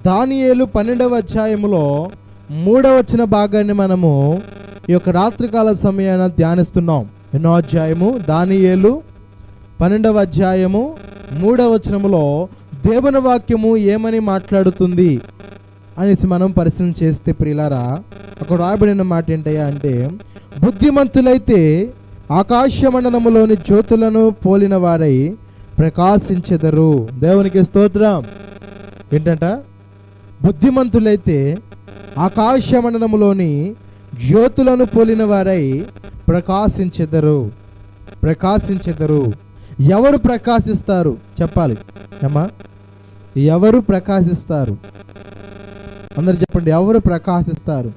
దానియేలు 12వ అధ్యాయములో 3వ వచన భాగాన్ని మనము ఈ యొక్క రాత్రికాల సమయాన ధ్యానిస్తున్నాం. ఎన్నో అధ్యాయము? దానియేలు 12వ అధ్యాయము 3వ వచనములో దేవుని వాక్యము ఏమని మాట్లాడుతుంది అనేసి మనం పరిశీలన చేస్తే ప్రియులారా, అక్కడ రాయబడిన మాట ఏంటయ్యా అంటే, బుద్ధిమంతులైతే ఆకాశ మండలములోని జ్యోతులను పోలిన వారై ప్రకాశించెదరు. దేవునికి స్తోత్రం. ఏంటంట? బుద్ధిమంతులైతే ఆకాశ మండలములోని జ్యోతులను పోలిన వారై ప్రకాశించెదరు. ప్రకాశించెదరు. ఎవరు ప్రకాశిస్తారు చెప్పాలి అమ్మా? ఎవరు ప్రకాశిస్తారు? అందరు చెప్పండి, ఎవరు ప్రకాశిస్తారు?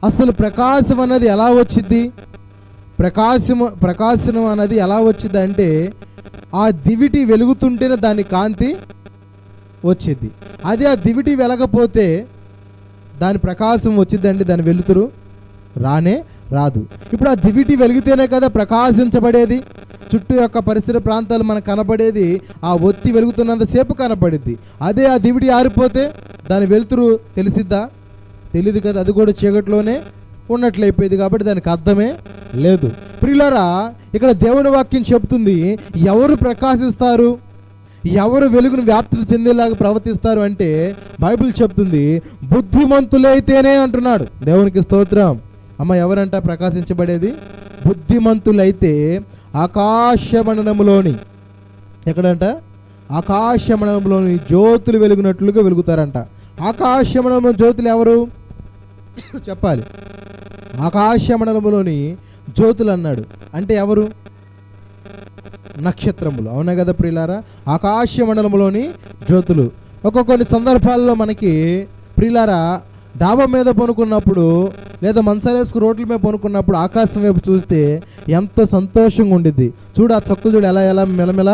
అసలు ప్రకాశం అన్నది ఎలా వచ్చింది? ప్రకాశం అన్నది ఎలా వచ్చింది అంటే, ఆ దివిటి వెలుగుతుంటేనే దాని కాంతి వచ్చింది. అదే ఆ దివిటి వెలగపోతే దాని ప్రకాశం వచ్చిందండి, దాని వెలుతురు రాదు. ఇప్పుడు ఆ దివిటి వెలిగితేనే కదా ప్రకాశించబడేది. చుట్టూ యొక్క పరిసర ప్రాంతాలు మనకు కనపడేది ఆ ఒత్తి వెలుగుతున్నంతసేపు కనపడిద్ది. అదే ఆ దివిటి ఆరిపోతే దాని వెలుతురు తెలిసిద్దా? తెలీదు కదా. అది కూడా చీకట్లోనే ఉన్నట్లయిపోయింది. కాబట్టి దానికి అర్థమే లేదు. ప్రియులారా, ఇక్కడ దేవుని వాక్యం చెబుతుంది, ఎవరు ప్రకాశిస్తారు, ఎవరు వెలుగును వ్యాప్తి చెందేలాగా ప్రవర్తిస్తారు అంటే బైబిల్ చెప్తుంది బుద్ధిమంతులైతేనే అంటున్నాడు. దేవునికి స్తోత్రం. అమ్మ, ఎవరంట ప్రకాశించబడేది? బుద్ధిమంతులైతే ఆకాశ మండలములోని, ఎక్కడంట? ఆకాశ మండలంలోని జ్యోతులు వెలుగునట్లుగా వెలుగుతారంట. ఆకాశ మండలంలో జ్యోతులు ఎవరు చెప్పాలి? ఆకాశ మండలంలోని జ్యోతులు అన్నాడు అంటే ఎవరు? నక్షత్రములు. అవునా కదా ప్రియులారా? ఆకాశ మండలంలోని జ్యోతులు. కొన్ని సందర్భాల్లో మనకి ప్రియులారా, డాబా మీద పనుకున్నప్పుడు లేదా మంచాలేసుకు రోడ్ల మీద పనుకున్నప్పుడు ఆకాశం వైపు చూస్తే ఎంతో సంతోషంగా ఉండిద్ది. చూడు, ఆ చక్కులు చూడు ఎలా మెలమెల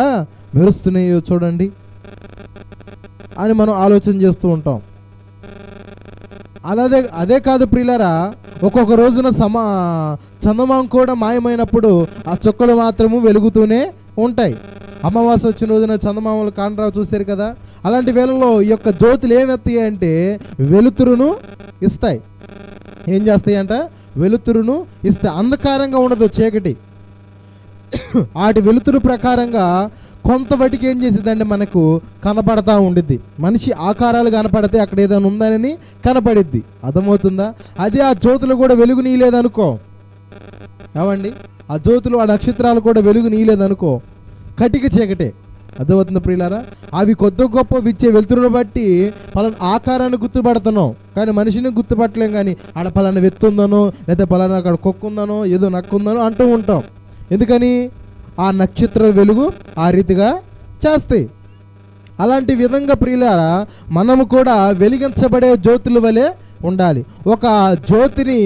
మెరుస్తున్నాయో చూడండి అని మనం ఆలోచన చేస్తూ ఉంటాం. అదే కాదు ప్రియులారా, ఒక్కొక్క రోజున చందమామ కూడా మాయమైనప్పుడు ఆ చుక్కలు మాత్రము వెలుగుతూనే ఉంటాయి. అమావాస్య వచ్చిన రోజున చందమామలు కాండ్రావు చూశారు కదా. అలాంటి వేళల్లో ఈ యొక్క జ్యోతులు ఏమెత్తాయి అంటే వెలుతురును ఇస్తాయి. ఏం చేస్తాయంట? వెలుతురును ఇస్తాయి. అంధకారంగా ఉండదు చీకటి. వాటి వెలుతురు ప్రకారంగా కొంత వాటికి ఏం చేసిద్దంటే మనకు కనపడతా ఉండిద్ది. మనిషి ఆకారాలు కనపడితే అక్కడ ఏదైనా ఉందని కనపడిద్ది. అర్థమవుతుందా? అదే ఆ జ్యోతులు కూడా వెలుగు నీయలేదనుకో, ఏమండి, ఆ జ్యోతులు ఆ నక్షత్రాలు కూడా వెలుగు నీయలేదనుకో, కటిక చీకటే. అర్థమవుతుంది ప్రియులారా? అవి కొద్ది గొప్ప విచ్చే వెలుతురును బట్టి పలానా ఆకారాన్ని గుర్తుపడుతున్నాం, కానీ మనిషిని గుర్తుపట్టలేం. కానీ ఆడ పలానా వెత్తుందనో లేదా పలానా అక్కడ కుక్కుందనో ఏదో నక్కుందనో అంటూ ఉంటాం. ఎందుకని? ఆ నక్షత్ర వెలుగు ఆ రీతిగా చేస్తాయి. అలాంటి విధంగా ప్రియులారా, మనము కూడా వెలిగించబడే జ్యోతుల వలె ఉండాలి. ఒక జ్యోతిని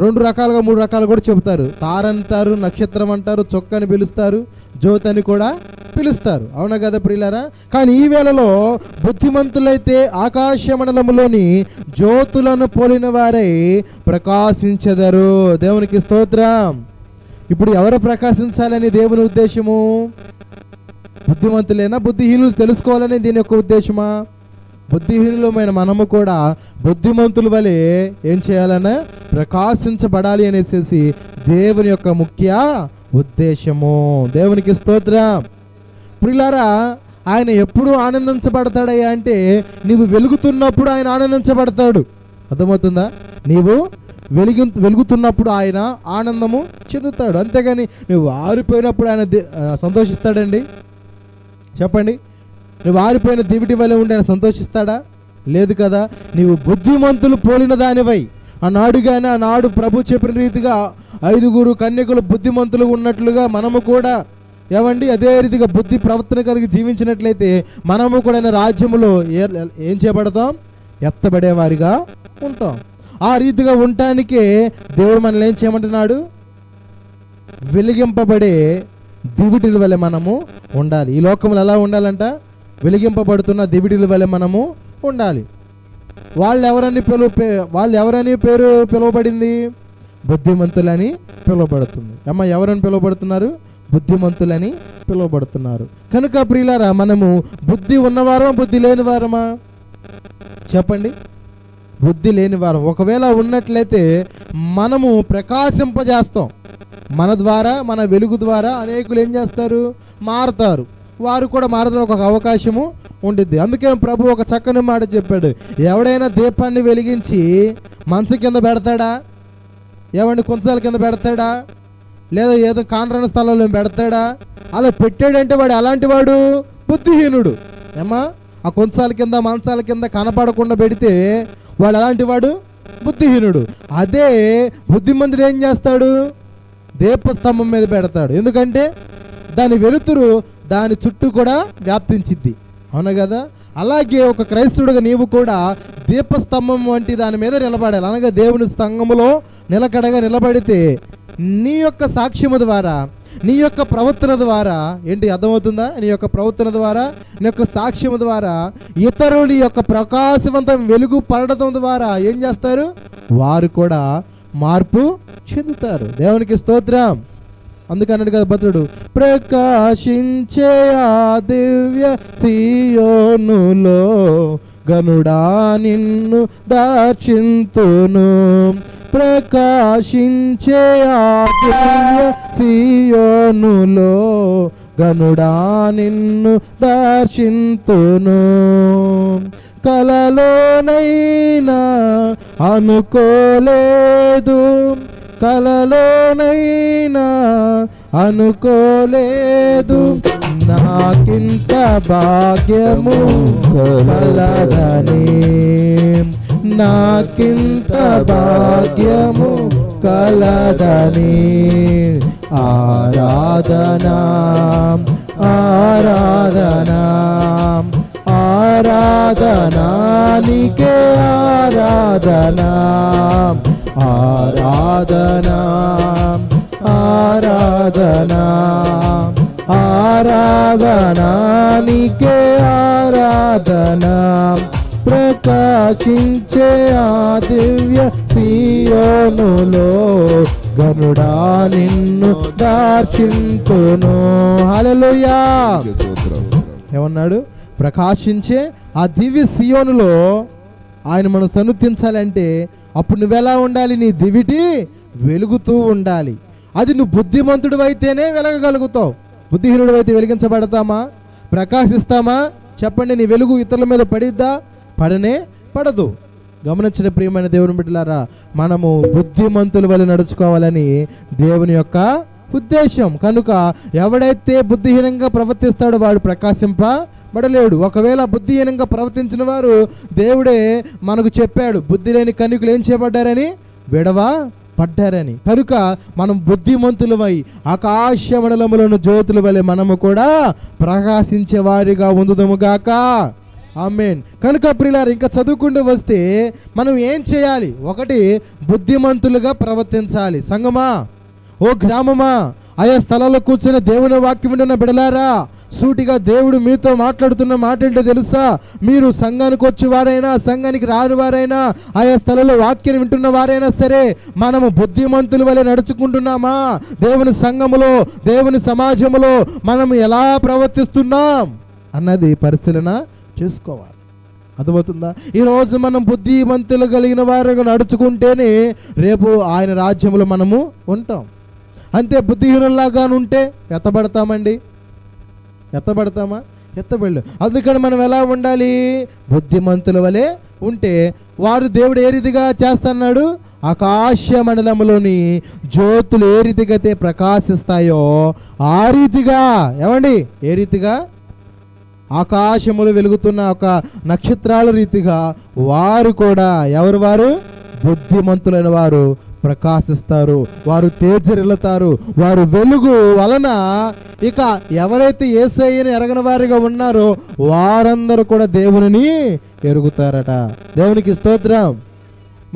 2 రకాలుగా 3 రకాలు కూడా చెబుతారు. తారంటారు, నక్షత్రం అంటారు, చొక్కని పిలుస్తారు, జ్యోతి అని కూడా పిలుస్తారు. అవునా కదా ప్రియులారా? కానీ ఈ వేళలో బుద్ధిమంతులైతే ఆకాశ మండలములోని జ్యోతులను పోలిన వారై ప్రకాశించెదరు. దేవునికి స్తోత్రం. ఇప్పుడు ఎవరు ప్రకాశించాలని దేవుని ఉద్దేశము? బుద్ధిమంతులేనా బుద్ధిహీనులు తెలుసుకోవాలని దీని యొక్క ఉద్దేశమా? బుద్ధిహీనులమైన మనము కూడా బుద్ధిమంతుల వలె ఏం చేయాలన్నా ప్రకాశించబడాలి అనేసి దేవుని యొక్క ముఖ్య ఉద్దేశము. దేవునికి స్తోత్రం. ప్రియులారా, ఆయన ఎప్పుడు ఆనందించబడతాడయ్యా అంటే నీవు వెలుగుతున్నప్పుడు ఆయన ఆనందించబడతాడు. అర్థమవుతుందా? నీవు వెలుగుతున్నప్పుడు ఆయన ఆనందము చెందుతాడు. అంతేగాని నువ్వు ఆరిపోయినప్పుడు ఆయన సంతోషిస్తాడండి? చెప్పండి. నువ్వు ఆరిపోయిన దివిటి వల్ల ఉండి ఆయన సంతోషిస్తాడా? లేదు కదా. నీవు బుద్ధిమంతులు పోలిన దానివై ఆనాడుగానే, ఆనాడు ప్రభు చెప్పిన రీతిగా 5 కన్యకులు బుద్ధిమంతులు ఉన్నట్లుగా మనము కూడా ఏమండి అదే రీతిగా బుద్ధి ప్రవర్తన కలిగి జీవించినట్లయితే మనము కూడా ఆయన రాజ్యములో ఏం చేయబడతాం? ఎత్తబడేవారిగా ఉంటాం. ఆ రీతిగా ఉండటానికే దేవుడు మనల్ని ఏం చేయమంటున్నాడు? వెలిగింపబడే దివిటిల వలె మనము ఉండాలి. ఈ లోకములు ఎలా ఉండాలంట? వెలిగింపబడుతున్న దివిటిల వలె మనము ఉండాలి. వాళ్ళు ఎవరని పేరు పిలువబడింది? బుద్ధిమంతులని పిలువబడుతుంది. అమ్మ, ఎవరని పిలువబడుతున్నారు? బుద్ధిమంతులని పిలువబడుతున్నారు. కనుక ప్రియులారా, మనము బుద్ధి ఉన్నవారమా బుద్ధి లేని వారమా? చెప్పండి, బుద్ధి లేని వారం. ఒకవేళ ఉన్నట్లయితే మనము ప్రకాశింపజేస్తాం. మన ద్వారా, మన వెలుగు ద్వారా అనేకులు ఏం చేస్తారు? మారతారు. వారు కూడా మారడానికి ఒక అవకాశము ఉండిద్ది. అందుకే ప్రభు ఒక చక్కని మాట చెప్పాడు, ఎవడైనా దీపాన్ని వెలిగించి మంచం కింద పెడతాడా? ఏమండి, కుంచాల కింద పెడతాడా? లేదా ఏదో కాండ్రాని స్థలంలో పెడతాడా? అలా పెట్టాడంటే వాడు అలాంటి వాడు బుద్ధిహీనుడు. ఏమా, ఆ కుంచాల కింద మంచాల కింద కనపడకుండా పెడితే వాడు అలాంటి వాడు బుద్ధిహీనుడు. అదే బుద్ధిమంతుడు ఏం చేస్తాడు? దీపస్తంభం మీద పెడతాడు. ఎందుకంటే దాని వెలుతురు దాని చుట్టూ కూడా వ్యాప్తించిద్ది. అవునా కదా? అలాగే ఒక క్రైస్తవుడిగా నీవు కూడా దీపస్తంభం వంటి దాని మీద నిలబడాలి. అనగా దేవుని స్తంభములో నిలకడగా నిలబడితే నీ యొక్క సాక్ష్యము ద్వారా, నీ యొక్క ప్రవర్తన ద్వారా ఏంటి అర్థమవుతుందా? నీ యొక్క ప్రవర్తన ద్వారా, నీ యొక్క సాక్ష్యము ద్వారా ఇతరుల యొక్క ప్రకాశవంతం వెలుగు పడటం ద్వారా ఏం చేస్తారు? వారు కూడా మార్పు చెందుతారు. దేవునికి స్తోత్రం. అందుకన్నాడు కదా భద్రుడు, ప్రకాశించే ఆ దివ్య సియోనులో గనుడా నిన్ను దార్చింతును. ప్రకాశించే ఆ దివ్య సియోనులో గనుడా నిన్ను దార్చింతును. కలలోనైనా అనుకోలేదు, కలలోనైనా అనుకోలేదు, నాకింత భాగ్యము కలదని, నాకింత భాగ్యము కలదని. ఆరాధనా ఆరాధనా ఆరాధనా నీకే ఆరాధనా, ఆరాధనా ఆరాధనా ఆరాధనా నీకే ఆరాధనా. ప్రకాశించే ఆ దివ్య సియోనులో గనుడా నిన్ను దార్చింతును. హల్లెలూయా. ఏమన్నాడు? ప్రకాశించే ఆ దివ్య సియోనులో ఆయన మనం సన్నుతించాలంటే అప్పుడు నువ్వెలా ఉండాలి? నీ దివిటి వెలుగుతూ ఉండాలి. అది నువ్వు బుద్ధిమంతుడు అయితేనే వెలగగలుగుతావు. బుద్ధిహీనుడు అయితే వెలిగించబడతామా? ప్రకాశిస్తామా? చెప్పండి. నీ వెలుగు ఇతరుల మీద పడిద్దా? పడనే పడదు. గమనించిన ప్రియమైన దేవుని బిడ్డలారా, మనము బుద్ధిమంతుల వలె నడుచుకోవాలని దేవుని యొక్క ఉద్దేశం. కనుక ఎవడైతే బుద్ధిహీనంగా ప్రవర్తిస్తాడో వాడు ప్రకాశింపబడలేడు. ఒకవేళ బుద్ధిహీనంగా ప్రవర్తించిన వారు దేవుడే మనకు చెప్పాడు, బుద్ధి లేని కన్యకులు ఏం చేయబడ్డారని? విడవ పడ్డారని. కనుక మనం బుద్ధిమంతులమై ఆకాశ మండలములను జ్యోతుల వలె మనము కూడా ప్రకాశించే వారిగా ఉందుదుముగాక. ఆమేన్. కనుక ప్రియులారా, ఇంకా చదువుకుంటూ వస్తే మనం ఏం చేయాలి? ఒకటి, బుద్ధిమంతులుగా ప్రవర్తించాలి. సంగమా, ఓ గ్రామమా, ఆయా స్థలాల్లో కూర్చొని దేవుని వాక్యం వింటున్న బిడలారా, సూటిగా దేవుడు మీతో మాట్లాడుతున్న మాట ఏంటో తెలుసా? మీరు సంఘానికి వచ్చి వారైనా, సంఘానికి రాని వారైనా, ఆయా స్థలంలో వాక్యం వింటున్న వారైనా సరే, మనము బుద్ధిమంతుల వలె నడుచుకుంటున్నామా? దేవుని సంఘములో, దేవుని సమాజంలో మనము ఎలా ప్రవర్తిస్తున్నాం అన్నది పరిశీలన చేసుకోవాలి. అర్థమవుతుందా? ఈరోజు మనం బుద్ధిమంతులు కలిగిన వారుగా నడుచుకుంటేనే రేపు ఆయన రాజ్యంలో మనము ఉంటాం. అంతే బుద్ధిహీనులాగా ఉంటే ఎత్తబడతామండి? ఎత్తబడతామా? ఎత్తబడలు. అందుకని మనం ఎలా ఉండాలి? బుద్ధిమంతుల వలె ఉంటే వారు దేవుడు ఏ రీతిగా చేస్తున్నాడు? ఆకాశ మండలంలోని జ్యోతులు ఏ రీతిగా అయితే ప్రకాశిస్తాయో ఆ రీతిగా, ఏమండి, ఏ రీతిగా? ఆకాశములు వెలుగుతున్న ఒక నక్షత్రాల రీతిగా వారు కూడా, ఎవరు వారు? బుద్ధిమంతులైన వారు ప్రకాశిస్తారు, వారు తేజరిల్లుతారు. వారు వెలుగు వలన ఇక ఎవరైతే యేసయ్యను ఎరగని వారిగా ఉన్నారో వారందరూ కూడా దేవునిని ఎరుగుతారట. దేవునికి స్తోత్రం.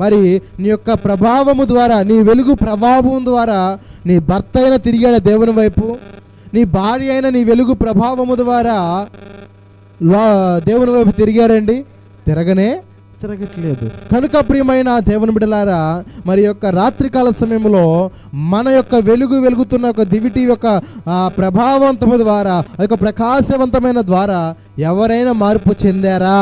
మరి నీ యొక్క ప్రభావము ద్వారా, నీ వెలుగు ప్రభావం ద్వారా నీ భర్త అయినా తిరిగాడు దేవుని వైపు, నీ భార్య అయినా నీ వెలుగు ప్రభావము ద్వారా దేవుని వైపు తిరిగారండి? తిరగట్లేదు. కనుక ప్రియమైన దేవుని బిడ్డలారా, మరి యొక్క రాత్రికాల సమయంలో మన యొక్క వెలుగుతున్న ఒక దివిటి యొక్క ప్రభావవంతము ద్వారా, ఒక ప్రకాశవంతమైన ద్వారా ఎవరైనా మార్పు చెందారా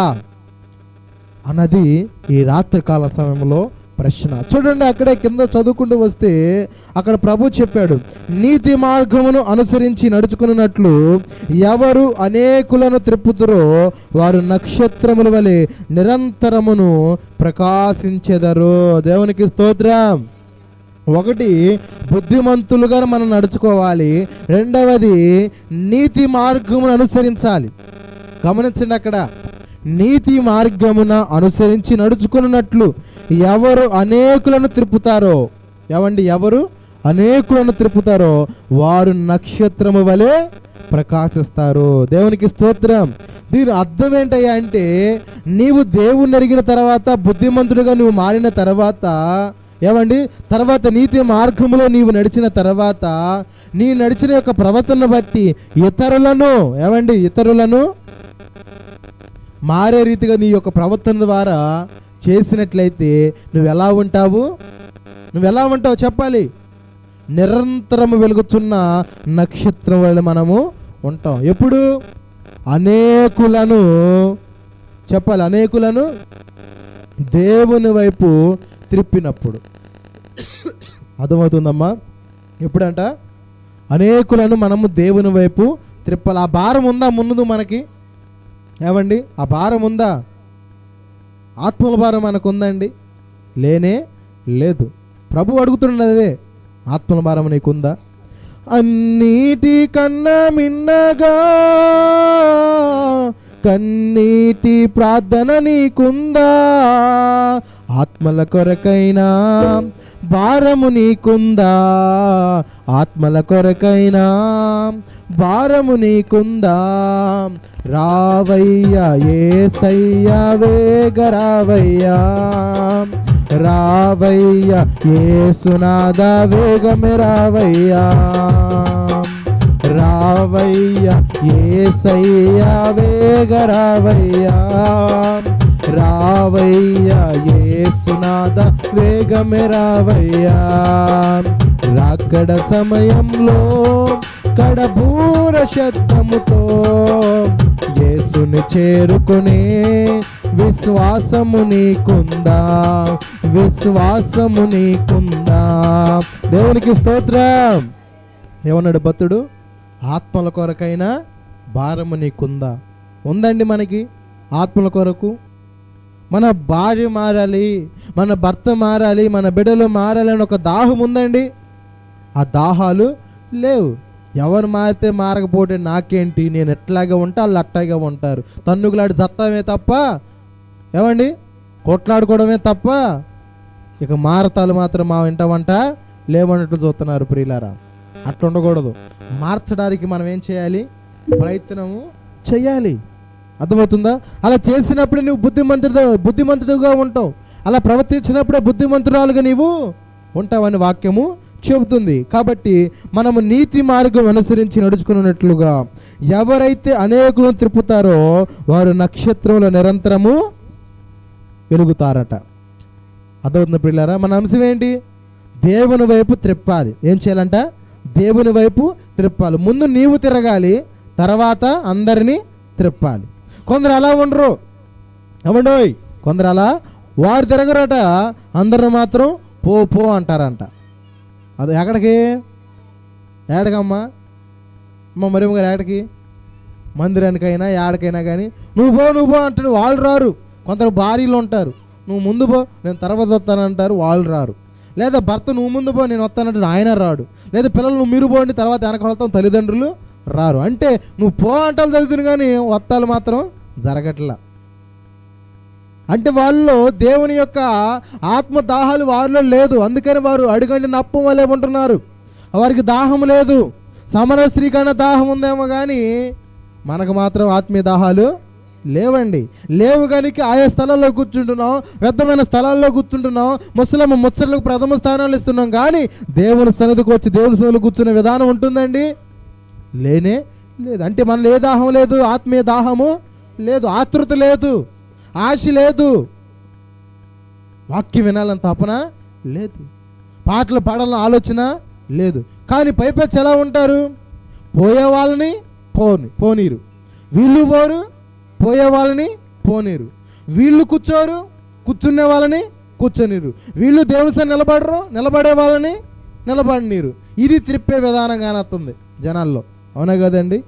అన్నది ఈ రాత్రికాల సమయంలో ప్రశ్న. చూడండి, అక్కడే కింద చదువుకుంటూ వస్తే అక్కడ ప్రభు చెప్పాడు, నీతి మార్గమును అనుసరించి నడుచుకున్నట్లు ఎవరు అనేకులను త్రిప్పుతురో వారు నక్షత్రముల వలె నిరంతరమును ప్రకాశించెదరు. దేవునికి స్తోత్రం. ఒకటి, బుద్ధిమంతులుగా మనం నడుచుకోవాలి. రెండవది, నీతి మార్గమును అనుసరించాలి. గమనించండి, అక్కడ నీతి మార్గమున అనుసరించి నడుచుకున్నట్లు ఎవరు అనేకులను త్రిప్పుతారో, ఎవరు అనేకులను త్రిప్పుతారో వారు నక్షత్రము వలె ప్రకాశిస్తారు. దేవునికి స్తోత్రం. దీని అర్థం ఏంటయ్యా అంటే, నీవు దేవుణ్ణి ఎరిగిన తర్వాత, బుద్ధిమంతుడిగా నువ్వు మారిన తర్వాత, తర్వాత నీతి మార్గములో నీవు నడిచిన తర్వాత, నీ నడిచిన యొక్క ప్రవర్తన బట్టి ఇతరులను మారే రీతిగా నీ యొక్క ప్రవర్తన ద్వారా చేసినట్లయితే నువ్వు ఎలా ఉంటావు చెప్పాలి. నిరంతరము వెలుగుతున్న నక్షత్రం వల్ల మనము ఉంటాం. ఎప్పుడు? అనేకులను దేవుని వైపు త్రిప్పినప్పుడు. అర్థమవుతుందమ్మా? ఎప్పుడంట? అనేకులను మనము దేవుని వైపు త్రిప్పాలి. ఆ భారం ఉందా ముందు మనకి? ఆ భారం ఉందా? ఆత్మల భారం మనకు ఉందండి? లేనే లేదు. ప్రభు అడుగుతున్నదే, ఆత్మల భారం నీకుందా? అన్నిటికన్నా మిన్నగా కన్నీటి ప్రార్థన నీకుందా? ఆత్మల కొరకైనా భారము నీకుందా? ఆత్మల కొరకైనా భారము నీకుందా? రావయ్యా యేసయ్యా, వేగరావయ్యా, రావయ్యా యేసునాదా, వేగమే రావయ్యా, రావయ్యా యేసయ్యా, వేగరావయ్యా, రావయ్యా యేసునాదా, వేగమే రావయ్యా. రాకడ సమయంలో కడబూర శబ్దముతో యేసుని చేరుకునే విశ్వాసము నీకుందా? దేవునికి స్తోత్రం. ఏమన్నాడు భక్తుడు? ఆత్మల కొరకైనా భారము నీకుందా? ఉందండి మనకి ఆత్మల కొరకు. మన భార్య మారాలి, మన భర్త మారాలి, మన బిడ్డలు మారాలి అని ఒక దాహం ఉందండి. ఆ దాహాలు లేవు. ఎవరు మారితే మారకపోతే నాకేంటి, నేను ఎట్లాగే ఉంటా వాళ్ళు అట్లాగే ఉంటారు. తన్నుగులాడి చత్తమే తప్ప, కొట్లాడుకోవడమే తప్ప, ఇక మారతాలు మాత్రం మా వెంట లేవన్నట్టు చూస్తున్నారు. ప్రియులారా, అట్లా ఉండకూడదు. మార్చడానికి మనం ఏం చేయాలి? ప్రయత్నము చేయాలి. అర్థమవుతుందా? అలా చేసినప్పుడు నువ్వు బుద్ధిమంతుడుగా ఉంటావు. అలా ప్రవర్తించినప్పుడే బుద్ధిమంతురాలుగా నీవు ఉంటావని వాక్యము చెబుతుంది. కాబట్టి మనము నీతి మార్గం అనుసరించి నడుచుకున్నట్లుగా ఎవరైతే అనేకులను త్రిప్పుతారో వారు నక్షత్రంలో నిరంతరము వెలుగుతారట. అర్థమవుతుంది పిల్లారా? మన అంశం ఏంటి? దేవుని వైపు త్రిప్పాలి. ఏం చేయాలంట? దేవుని వైపు త్రిప్పాలి. ముందు నీవు తిరగాలి, తర్వాత అందరినీ త్రిప్పాలి. కొందరు అలా ఉండరు, కొందరు అలా వారు తిరగరట, అందరూ మాత్రం పో అంటారంట. అది ఏడకమ్మా మరి ఏడకి? మందిరానికైనా ఏడకైనా కానీ నువ్వు పో అంటాడు, వాళ్ళు రారు. కొందరు భార్యలు ఉంటారు, నువ్వు ముందు పో నేను తర్వాత వస్తానంటారు, వాళ్ళు రారు. లేదా భర్త నువ్వు ముందు పో నేను వస్తానంటాడు, ఆయన రాడు. లేదా పిల్లలు నువ్వు మీరు పోండి తర్వాత వెనక వెళ్తాం, తల్లిదండ్రులు రారు. అంటే నువ్వు పో అంటాలు జరుగుతుంది కానీ వత్తాలు మాత్రం జరగట్లా. అంటే వాళ్ళు దేవుని యొక్క ఆత్మ దాహాలు వారిలో లేదు. అందుకని వారు అడుగండి నప్పం వలె ఉంటున్నారు. వారికి దాహం లేదు. సమర స్త్రీ కన్నా దాహం ఉందేమో కానీ మనకు మాత్రం ఆత్మీయ దాహాలు లేవండి. లేవు కనుక ఆయా స్థలాల్లో కూర్చుంటున్నాం, వ్యర్థమైన స్థలాల్లో కూర్చుంటున్నాం, ముచ్చట్లకు ప్రథమ స్థానాలు ఇస్తున్నాం. కానీ దేవుని సన్నిధికి వచ్చి దేవుని సన్నిధిలో కూర్చునే విధానం ఉంటుందండి? లేనే లేదు. అంటే మనలో ఏ దాహం లేదు? ఆత్మీయ దాహము లేదు, ఆతృత లేదు, ఆశ లేదు, వాక్యం వినాలని తపన లేదు, పాటలు పాడాలని ఆలోచన లేదు. కానీ పైపెచ్చి ఎలా ఉంటారు? పోయే వాళ్ళని పోనీరు, వీళ్ళు పోరు, పోయే వాళ్ళని పోనీరు. వీళ్ళు కూర్చోరు, కూర్చునే వాళ్ళని కూర్చోనిరు. వీళ్ళు దేవుని సన్నిధిలో నిలబడరు, నిలబడే వాళ్ళని నిలబడనీరు. ఇది త్రిప్పే విధానం కానొస్తుంది జనాల్లో. అవునా కదండి?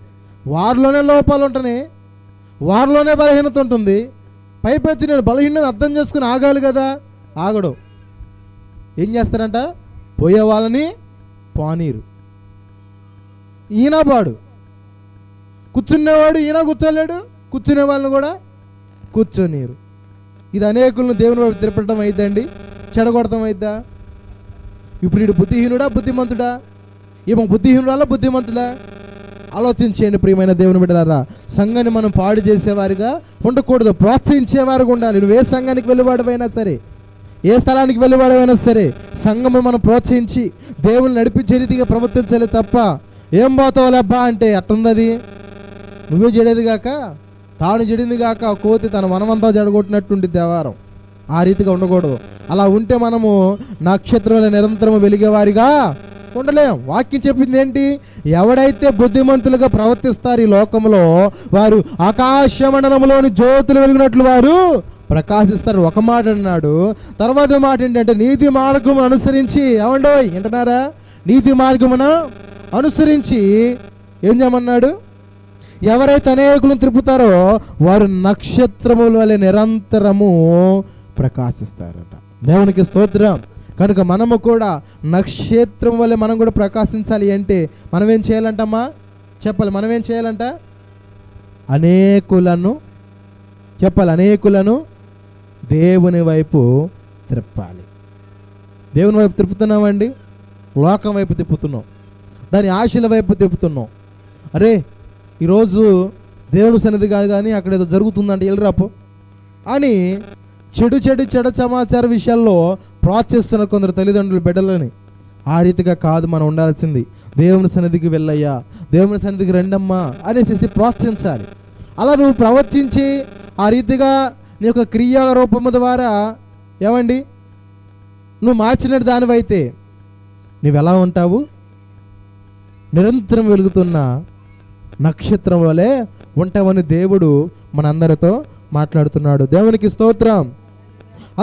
వారిలోనే లోపాలు ఉంటున్నాయి, వారిలోనే బలహీనత ఉంటుంది. పైపెచ్చి నేను బలహీనత అర్థం చేసుకుని ఆగాలి కదా, ఆగడు. ఏం చేస్తారంట? పోయే వాళ్ళని పానీరు. ఈయన పాడు, కూర్చునేవాడు ఈయన కూర్చోలేడు, కూర్చునే వాళ్ళని కూడా కూర్చోనీరు. ఇది అనేకులను దేవుని వైపు తిరపడం అయిద్దండి, చెడగొడతాం అయిద్దా? ఇప్పుడు వీడు బుద్ధిహీనుడా బుద్ధిమంతుడా? ఏమో బుద్ధిహీనుడా బుద్ధిమంతుడా? ఆలోచించేయండి ప్రియమైన దేవుని బిడ్డలారా. సంఘాన్ని మనం పాడు చేసేవారిగా ఉండకూడదు, ప్రోత్సహించేవారుగా ఉండాలి. నువ్వు ఏ సంఘానికి వెళ్ళేవాడివైనా సరే, ఏ స్థలానికి వెళ్ళేవాడైనా సరే, సంఘము మనం ప్రోత్సహించి దేవుని నడిపించే రీతిగా ప్రవర్తించాలి తప్ప ఏం పోతావు లేబ్బా అంటే అట్టుందది. నువ్వే చెడేది కాక తాను చెడింది కాక కోతి తన మనమంతా జడగొట్టినట్టుండి దేవారం. ఆ రీతిగా ఉండకూడదు. అలా ఉంటే మనము నక్షత్రంలో నిరంతరము వెలిగేవారిగా ఉండలేం. వాక్యం చెప్పింది ఏంటి? ఎవడైతే బుద్ధిమంతులుగా ప్రవర్తిస్తారు ఈ లోకంలో, వారు ఆకాశ మండలంలోని జ్యోతులు వెలిగినట్లు వారు ప్రకాశిస్తారు. ఒక మాట అన్నాడు. తర్వాత మాట ఏంటంటే నీతి మార్గమును అనుసరించి, ఏమండో వింటున్నారా? నీతి మార్గమును అనుసరించి ఏం చేయమన్నాడు? ఎవరైతే అనేకులను త్రిప్పుతారో వారు నక్షత్రముల వలె నిరంతరము ప్రకాశిస్తారట. దేవునికి స్తోత్రం. కనుక మనము కూడా నక్షత్రం వల్ల మనం కూడా ప్రకాశించాలి అంటే మనం ఏం చేయాలంటమ్మా? చెప్పాలి. మనం ఏం చేయాలంట? అనేకులను చెప్పాలి, అనేకులను దేవుని వైపు త్రిప్పాలి. దేవుని వైపు తిప్పుతున్నామండి, లోకం వైపు తిప్పుతున్నాం, దాని ఆశల వైపు తిప్పుతున్నాం. అరే ఈరోజు దేవుని సన్నిధి కాదు కానీ అక్కడ ఏదో జరుగుతుందంటే వెళ్ళరాపో అని చెడు సమాచార విషయాల్లో ప్రోత్సహిస్తున్న కొందరు తల్లిదండ్రులు బిడ్డలని. ఆ రీతిగా కాదు మనం ఉండాల్సింది. దేవుని సన్నిధికి వెళ్ళయ్యా, దేవుని సన్నిధికి రండమ్మా అనేసి ప్రోత్సహించాలి. అలా నువ్వు ప్రవర్తించి ఆ రీతిగా నీ యొక్క క్రియా రూపము ద్వారా ఏమండి నువ్వు మార్చిన దానివైతే నువ్వు ఎలా ఉంటావు? నిరంతరం వెలుగుతున్న నక్షత్రం వలె ఉంటావని దేవుడు మనందరితో మాట్లాడుతున్నాడు. దేవునికి స్తోత్రం.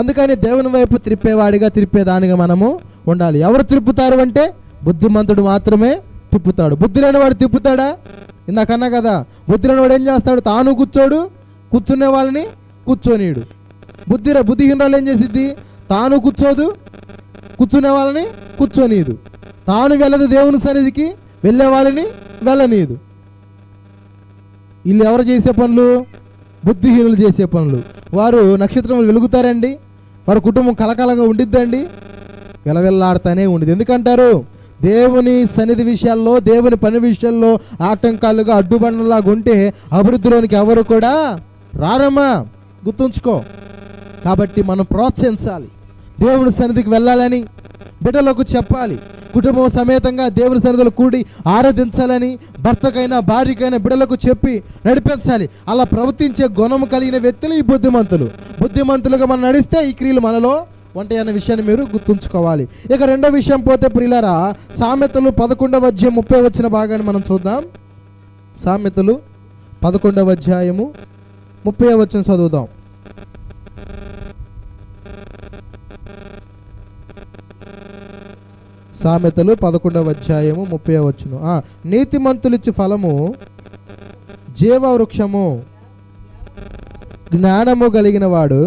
అందుకని దేవుని వైపు త్రిప్పేవాడిగా, త్రిప్పేదానిగా మనము ఉండాలి. ఎవరు త్రిప్పుతారు అంటే బుద్ధిమంతుడు మాత్రమే తిప్పుతాడు. బుద్ధి లేని వాడు తిప్పుతాడా? ఇందాకన్నా కదా, బుద్ధి లేని వాడు ఏం చేస్తాడు? తాను కూర్చోడు, కూర్చునే వాళ్ళని కూర్చోనీడు. బుద్ధిహీనరాలు ఏం చేసిద్ది? తాను కూర్చోదు, కూర్చునే వాళ్ళని కూర్చోనీదు. తాను వెళ్ళదు దేవుని సన్నిధికి, వెళ్ళే వాళ్ళని వెళ్ళనీదు. వీళ్ళు ఎవరు చేసే పనులు? బుద్ధిహీనులు చేసే పనులు. వారు నక్షత్రములు వెలుగుతారండి, వారి కుటుంబం కలకలగా ఉండిద్దండి, వెలవెల్లాడుతూనే ఉండిద్ది. ఎందుకంటారు? దేవుని సన్నిధి విషయాల్లో, దేవుని పని విషయాల్లో ఆటంకాలుగా అడ్డుబండలాగా ఉంటే అభివృద్ధిలోనికి ఎవరు కూడా రారమ్మా, గుర్తుంచుకో. కాబట్టి మనం ప్రోత్సహించాలి, దేవుని సన్నిధికి వెళ్ళాలని బిడ్డలకు చెప్పాలి, కుటుంబం సమేతంగా దేవుని సన్నిధిలో కూడి ఆరాధించాలని భర్తకైనా భార్యకైనా బిడ్డలకు చెప్పి నడిపించాలి. అలా ప్రవర్తించే గుణము కలిగిన వ్యక్తులు ఈ బుద్ధిమంతులు. బుద్ధిమంతులుగా మనం నడిస్తే ఈ క్రియలు మనలో ఉంటాయి అనే విషయాన్ని మీరు గుర్తుంచుకోవాలి. ఇక రెండో విషయం పోతే ప్రియులారా, సామెతలు 11వ అధ్యాయం 30 వచ్చిన భాగాన్ని మనం చూద్దాం. సామెతలు 11వ అధ్యాయము 30 వచ్చిన చదువుదాం. సామెతలు 11వ అధ్యాయము 30 వచ్చును. నీతిమంతులిచ్చు ఫలము జీవవృక్షము, జ్ఞానము కలిగిన వాడు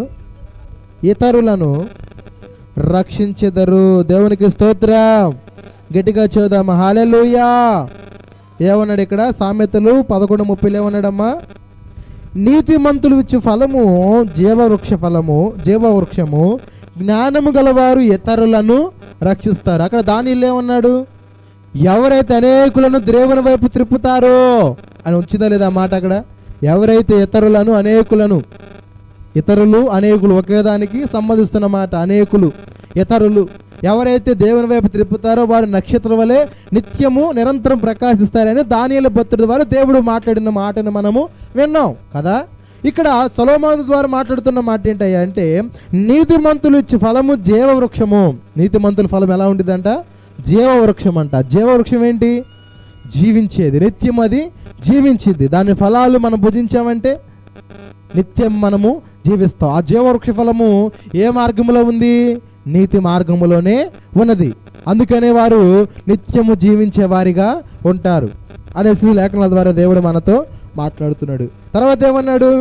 ఇతరులను రక్షించెదరు. దేవునికి స్తోత్రం. గట్టిగా చూద్దామా? హల్లెలూయా. ఏమన్నాడు ఇక్కడ? సామెతలు 11:30 ఏమన్నాడమ్మా? నీతిమంతులు ఇచ్చు ఫలము జీవవృక్ష ఫలము, జీవవృక్షము, జ్ఞానము గలవారు ఇతరులను రక్షిస్తారు. అక్కడ దానిలో ఏమన్నాడు? ఎవరైతే అనేకులను దేవుని వైపు త్రిప్పుతారో అని వచ్చిందా లేదా మాట అక్కడ? ఎవరైతే ఇతరులను అనేకులను, ఇతరులు అనేకులు ఒకే దానికి సంబంధిస్తున్న మాట. అనేకులు ఇతరులు ఎవరైతే దేవుని వైపు త్రిప్పుతారో వారు నక్షత్రం వలె నిత్యము నిరంతరం ప్రకాశిస్తారని దానియేలు భక్తుడి ద్వారా దేవుడు మాట్లాడిన మాటను మనము విన్నాం కదా. ఇక్కడ సొలొమోను ద్వారా మాట్లాడుతున్న మాట ఏంటయ్యా అంటే, నీతిమంతులు ఇచ్చే ఫలము జీవవృక్షము. నీతిమంతుల ఫలం ఎలా ఉంటుందంట? జీవవృక్షం అంట. జీవవృక్షం ఏంటి? జీవించేది, నిత్యం అది జీవించింది. దాని ఫలాలు మనం భుజించామంటే నిత్యం మనము జీవిస్తాం. ఆ జీవవృక్ష ఫలము ఏ మార్గంలో ఉంది? నీతి మార్గములోనే ఉన్నది. అందుకనే వారు నిత్యము జీవించే వారిగా ఉంటారు అనేసి లేఖనాల ద్వారా దేవుడు మనతో మాట్లాడుతున్నాడు. తర్వాత ఏమన్నాడు?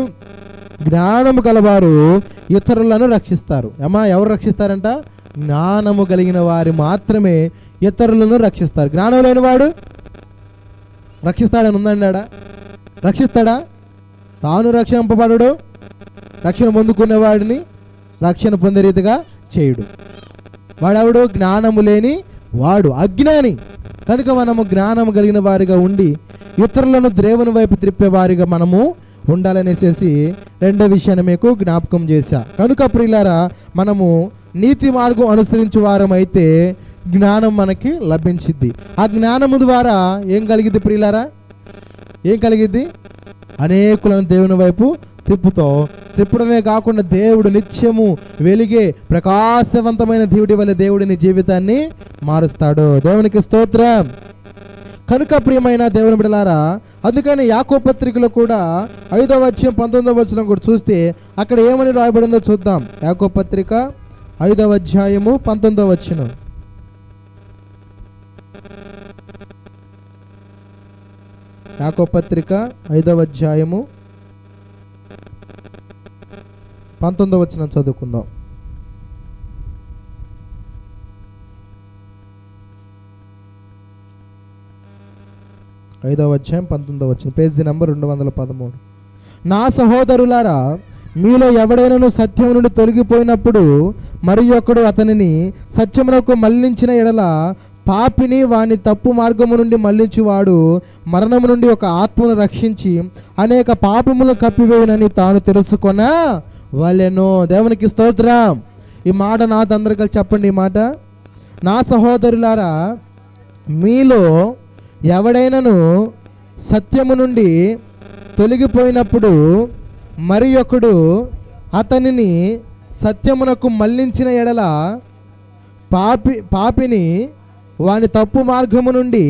జ్ఞానము గలవారు ఇతరులను రక్షిస్తారు. ఎవరు రక్షిస్తారంట? జ్ఞానము కలిగిన వారు మాత్రమే ఇతరులను రక్షిస్తారు. జ్ఞానం లేని వాడు రక్షిస్తాడని ఉందండి? రక్షిస్తాడా? తాను రక్షింపబడడు, రక్షణ పొందుకునేవాడిని రక్షణ పొందే రీతిగా చేయుడు. వాడెవడు? జ్ఞానము లేని వాడు, అజ్ఞాని. కనుక మనము జ్ఞానము కలిగిన వారిగా ఉండి ఇతరులను దేవుని వైపు త్రిప్పేవారిగా మనము ఉండాలనేసి రెండో విషయాన్ని మీకు జ్ఞాపకం చేశా. కనుక ప్రియులారా, మనము నీతి మార్గం అనుసరించే వారం అయితే జ్ఞానం మనకి లభించిద్ది. ఆ జ్ఞానము ద్వారా ఏం కలిగిద్ది ప్రియులారా? ఏం కలిగిద్ది? అనేకులను దేవుని వైపు త్రిప్పడమే కాకుండా దేవుడు నిత్యము వెలిగే ప్రకాశవంతమైన దేవుడి వల్ల దేవుడిని జీవితాన్ని మారుస్తాడు. దేవునికి స్తోత్రం. కనుక ప్రియమైన దేవుని బిడ్డలారా, అందుకని యాకోబు పత్రికలో కూడా 5వ అధ్యాయం 19వ వచనం కూడా చూస్తే అక్కడ ఏమని రాయబడిందో చూద్దాం. యాకోబు పత్రిక 5వ అధ్యాయము 19వ వచనం. యాకోబు పత్రిక 5వ అధ్యాయము 19వ వచనం చదువుకుందాం. ఐదవ అధ్యాయం 19వ వచనం, పేజీ నంబర్ 213. నా సహోదరులారా, మీలో ఎవడైనాను సత్యం నుండి తొలగిపోయినప్పుడు మరి ఒకడు అతనిని సత్యమునకు మళ్లించిన ఎడల పాపిని వాని తప్పు మార్గము నుండి మళ్లించువాడు మరణము నుండి ఒక ఆత్మను రక్షించి అనేక పాపములను కప్పివేయునని తాను తెలుసుకొన వలెను. దేవునికి స్తోత్రం. ఈ మాట నాదందరూ కలిసి చెప్పండి. ఈ మాట, నా సహోదరులారా, మీలో ఎవడైనాను సత్యము నుండి తొలగిపోయినప్పుడు మరి ఒకడు అతనిని సత్యమునకు మళ్లించిన ఎడల పాపిని వాని తప్పు మార్గము నుండి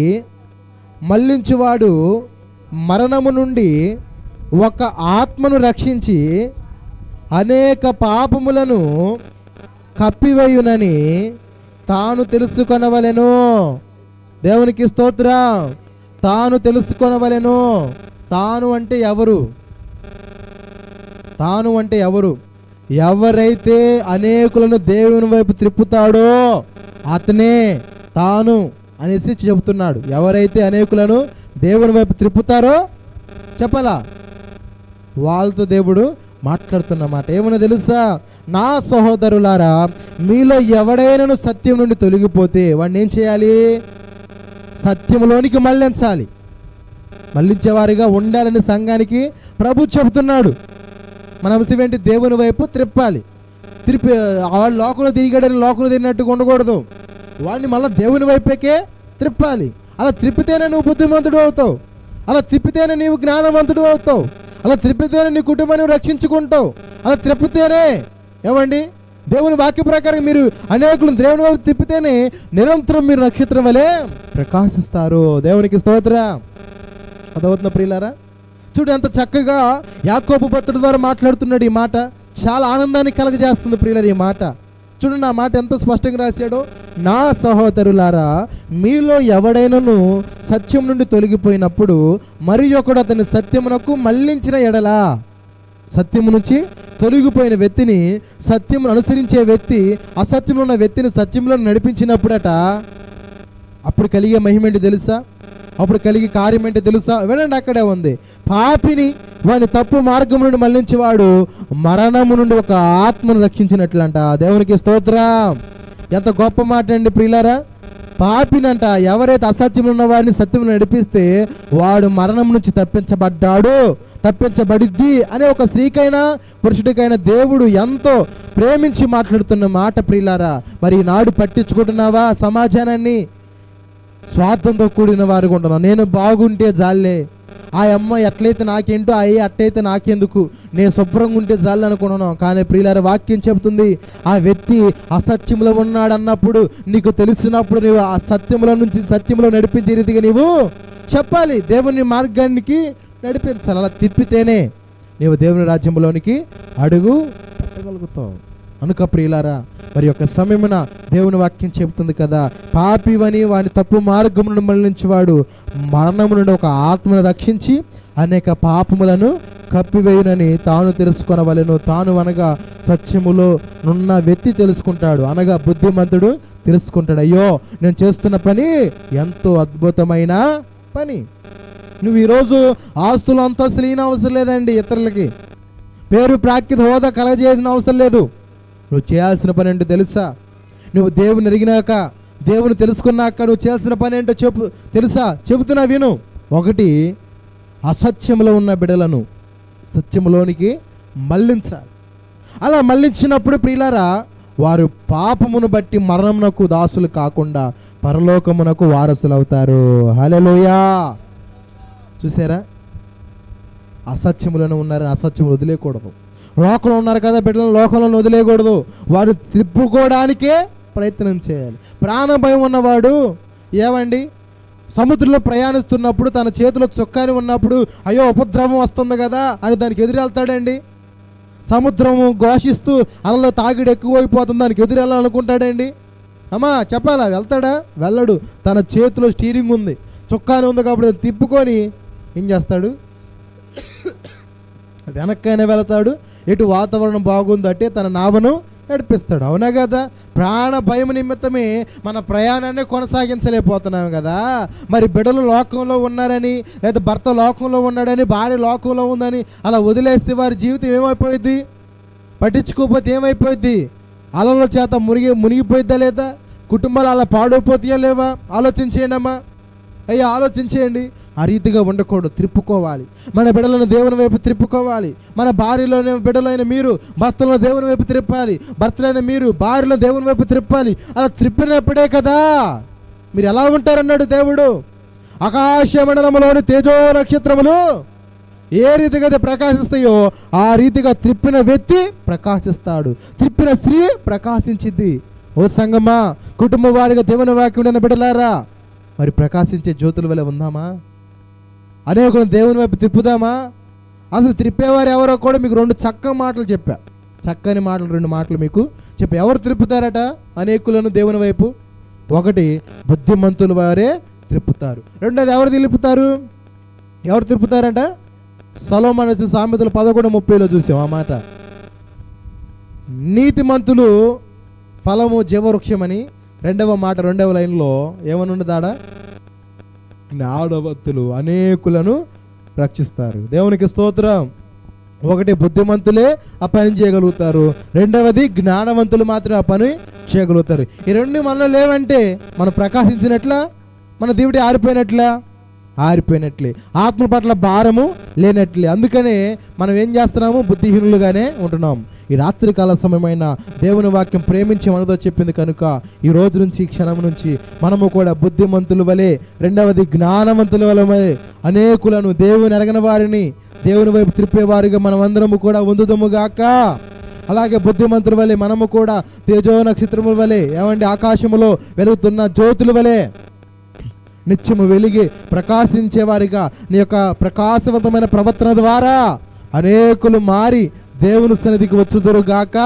మళ్లించువాడు మరణము నుండి ఒక ఆత్మను రక్షించి అనేక పాపములను కప్పివేయునని తాను తెలుసుకొనవలెను. దేవునికి స్తోత్రం. తాను తెలుసుకొనవలెను. తాను అంటే ఎవరు? తాను అంటే ఎవరు? ఎవరైతే అనేకులను దేవుని వైపు త్రిప్పుతాడో అతనే తాను అనేసి చెబుతున్నాడు. ఎవరైతే అనేకులను దేవుని వైపు త్రిప్పుతారో చెప్పాలా, వాళ్ళతో దేవుడు మాట్లాడుతున్నమాట. ఏమన్నా తెలుసా? నా సహోదరులారా, మీలో ఎవడైనాను సత్యం నుండి తొలగిపోతే వాడిని ఏం చేయాలి? సత్యంలోనికి మళ్ళించాలి. మళ్ళించేవారిగా ఉండాలని సంఘానికి ప్రభు చెబుతున్నాడు. మన అంశం ఏంటి? దేవుని వైపు త్రిప్పాలి. వాడు లోకంలో తిరిగాడని లోకంలో తిరిగినట్టుగా ఉండకూడదు. వాడిని మళ్ళీ దేవుని వైపుకే త్రిప్పాలి. అలా త్రిప్పితేనే నువ్వు బుద్ధిమంతుడు అవుతావు. అలా త్రిప్పితేనే నీవు జ్ఞానవంతుడు అవుతావు. అలా త్రిప్పితేనే నీ కుటుంబాన్ని రక్షించుకుంటావు. అలా త్రిప్పితేనే ఏమండి దేవుని వాక్య ప్రకారం మీరు అనేకులను దేవుని వైపు తిప్పితేనే నిరంతరం మీరు నక్షత్రం వలె ప్రకాశిస్తారు. దేవునికి స్తోత్రం. అదవుతున్న ప్రియులారా, చూడు ఎంత చక్కగా యాకోబు భక్తుడి ద్వారా మాట్లాడుతున్నాడు. ఈ మాట చాలా ఆనందాన్ని కలగజేస్తుంది ప్రియులారా. ఈ మాట చూడండి, ఆ మాట ఎంత స్పష్టంగా రాశాడో. నా సహోదరులారా, మీలో ఎవడైనాను సత్యం నుండి తొలగిపోయినప్పుడు మరి ఒకడు అతని సత్యమునకు మళ్లించిన ఎడలా, సత్యము నుంచి తొలగిపోయిన వ్యక్తిని సత్యమును అనుసరించే వ్యక్తి అసత్యంలో ఉన్న వ్యక్తిని సత్యంలో నడిపించినప్పుడట అప్పుడు కలిగే మహిమేంటి తెలుసా? అప్పుడు కలిగే కార్యం ఏంటి తెలుసా? వినండి, అక్కడే ఉంది. పాపిని వాని తప్పు మార్గం నుండి మళ్లించేవాడు మరణము నుండి ఒక ఆత్మను రక్షించినట్లంట. దేవునికి స్తోత్రం. ఎంత గొప్ప మాట అండి ప్రియులారా. పాపినంట ఎవరైతే అసత్యంలో ఉన్న వారిని సత్యం నడిపిస్తే వాడు మరణం నుంచి తప్పించబడిద్ది అనే ఒక స్త్రీకైనా పురుషుడికైనా దేవుడు ఎంతో ప్రేమించి మాట్లాడుతున్న మాట ప్రియులారా. మరి ఈనాడు పట్టించుకుంటున్నావా సమాజాన్ని? స్వార్థంతో కూడిన వారు ఉంటున్నావు. నేను బాగుంటే జాలే, ఆ అమ్మ ఎట్లయితే నాకేంటో అయ్యి అట్టయితే నాకెందుకు, నేను శుభ్రంగా ఉంటే జాలి అనుకున్నాను. కానీ ప్రియులారా, వాక్యం చెబుతుంది ఆ వ్యక్తి అసత్యంలో ఉన్నాడు అన్నప్పుడు నీకు తెలిసినప్పుడు నీవు ఆ సత్యంలో నుంచి సత్యంలో నడిపించే రీతిగా నీవు చెప్పాలి. దేవుని మార్గానికి నడిపించాలి. అలా తిప్పితేనే నీవు దేవుని రాజ్యంలోనికి అడుగు పెట్టగలుగుతావు. అనుక ప్రియులారా, మరి యొక్క సమయమున దేవుని వాక్యం చెబుతుంది కదా, పాపివని వాని తప్పు మార్గమును మళ్ళించేవాడు మరణము నుండి ఒక ఆత్మను రక్షించి అనేక పాపములను కప్పివేయునని తాను తెలుసుకొనవలెను. తాను అనగా సత్యములో నున్న వ్యక్తి తెలుసుకుంటాడు, అనగా బుద్ధిమంతుడు తెలుసుకుంటాడు. అయ్యో, నేను చేస్తున్న పని ఎంతో అద్భుతమైన పని. నువ్వు ఈరోజు ఆస్తులు అంతస్తులు ఈయన అవసరం లేదండి, ఇతరులకి పేరు ప్రాఖ్యత హోదా కలగజేసిన అవసరం లేదు. నువ్వు చేయాల్సిన పని ఏంటో తెలుసా? నువ్వు దేవుని ఎరిగినాక, దేవుని తెలుసుకున్నాక నువ్వు చేయాల్సిన పని ఏంటో తెలుసా? చెబుతున్నా విను. ఒకటి, అసత్యంలో ఉన్న బిడ్డలను సత్యంలోనికి మళ్ళించాలి. అలా మళ్ళించినప్పుడు ప్రియులారా, వారు పాపమును బట్టి మరణమునకు దాసులు కాకుండా పరలోకమునకు వారసులు అవుతారు. హల్లెలూయా. చూసారా, అసత్యములను ఉన్నారని అసత్యములు వదిలేయకూడదు. లోకంలో ఉన్నారు కదా బిడ్డలను, లోకంలో వదిలేయకూడదు. వారు తిప్పుకోవడానికే ప్రయత్నం చేయాలి. ప్రాణ భయం ఉన్నవాడు ఏమండి, సముద్రంలో ప్రయాణిస్తున్నప్పుడు తన చేతిలో చొక్కాని ఉన్నప్పుడు అయ్యో ఉపద్రవం వస్తుంది కదా అని దానికి ఎదురెళ్తాడండి? సముద్రము ఘోషిస్తూ అలలో తాగిడి ఎక్కువైపోతుంది, దానికి ఎదురెళ్ళాలనుకుంటాడండి? అమ్మా చెప్పాలా? వెళ్తాడా? వెళ్ళడు. తన చేతిలో స్టీరింగ్ ఉంది, చొక్కాని ఉంది కాబట్టి తిప్పుకొని ఏం చేస్తాడు? వెనక్కైనా వెళతాడు. ఎటు వాతావరణం బాగుందంటే తన నావను నడిపిస్తాడు. అవునా కదా? ప్రాణ భయం నిమిత్తమే మన ప్రయాణాన్ని కొనసాగించలేకపోతున్నాం కదా. మరి బిడ్డలు లోకంలో ఉన్నారని, లేదా భర్త లోకంలో ఉన్నాడని, భార్య లోకంలో ఉందని అలా వదిలేస్తే వారి జీవితం ఏమైపోయింది? పట్టించుకోకపోతే ఏమైపోయింది? అలల చేత మునిగిపోయిద్దా లేదా? కుటుంబాలు అలా పాడైపోతాయా లేవా? ఆలోచించేయండమ్మా, అయ్యా ఆలోచించేయండి. ఆ రీతిగా ఉండకూడదు, త్రిప్పుకోవాలి. మన బిడ్డలను దేవుని వైపు త్రిప్పుకోవాలి. మన భార్యలోని బిడ్డలైన మీరు భర్తలను దేవుని వైపు త్రిప్పాలి, భర్తలైన మీరు భార్యలను దేవుని వైపు త్రిప్పాలి. అలా త్రిప్పినప్పుడే కదా మీరు ఎలా ఉంటారన్నాడు దేవుడు. ఆకాశ మండలంలోని తేజో నక్షత్రములు ఏ రీతిగా ప్రకాశిస్తాయో ఆ రీతిగా త్రిప్పిన వ్యక్తి ప్రకాశిస్తాడు, త్రిప్పిన స్త్రీ ప్రకాశించిద్ది. ఓ సంగమా, కుటుంబ వారిగా దేవుని వాక్యం బిడ్డలారా, మరి ప్రకాశించే జ్యోతుల వల్ల ఉందామా? అనేకులను దేవుని వైపు తిప్పుదామా? అసలు త్రిప్పేవారు ఎవరో కూడా మీకు రెండు చక్కని మాటలు చెప్పా, చక్కని మాటలు, రెండు మాటలు మీకు చెప్పా. ఎవరు త్రిప్పుతారట అనేకులను దేవుని వైపు? ఒకటి, బుద్ధిమంతుల వారే త్రిప్పుతారు. రెండోది, ఎవరు తిప్పుతారు? ఎవరు తిప్పుతారంట? సొలొమోను సామెతలు 11:30లో చూసాం ఆ మాట. నీతిమంతులు ఫలము జీవవృక్షమని రెండవ మాట, రెండవ లైన్లో ఏమని ఉండదాడా? జ్ఞానవంతులు అనేకులను రక్షిస్తారు. దేవునికి స్తోత్రం. ఒకటి, బుద్ధిమంతులే ఆ పని చేయగలుగుతారు. రెండవది, జ్ఞానవంతులు మాత్రమే ఆ పని చేయగలుగుతారు. ఈ రెండు మనలో లేవంటే మనం ప్రకాశించినట్లా, మన దేవుడి ఆరిపోయినట్లా? ఆరిపోయినట్లే. ఆత్మ పట్ల భారము లేనట్లే. అందుకనే మనం ఏం చేస్తున్నాము? బుద్ధిహీనులుగానే ఉంటున్నాం. ఈ రాత్రికాల సమయమైన దేవుని వాక్యం ప్రేమించి మనతో చెప్పింది కనుక ఈ రోజు నుంచి, ఈ క్షణం నుంచి మనము కూడా బుద్ధిమంతుల వలె, రెండవది జ్ఞానవంతుల వలె అనేకులను, దేవుని ఎరగని వారిని దేవుని వైపు త్రిప్పేవారిగా మనమందరము కూడా ఉందుదముగాక. అలాగే బుద్ధిమంతుల వలె మనము కూడా తేజో నక్షత్రముల వలె, ఏమండి, ఆకాశములో వెలుగుతున్న జ్యోతుల వలె నిత్యము వెలిగి ప్రకాశించేవారిగా నీ యొక్క ప్రకాశవంతమైన ప్రవర్తన ద్వారా అనేకులు మారి దేవుని సన్నిధికి వచ్చుదురుగాక.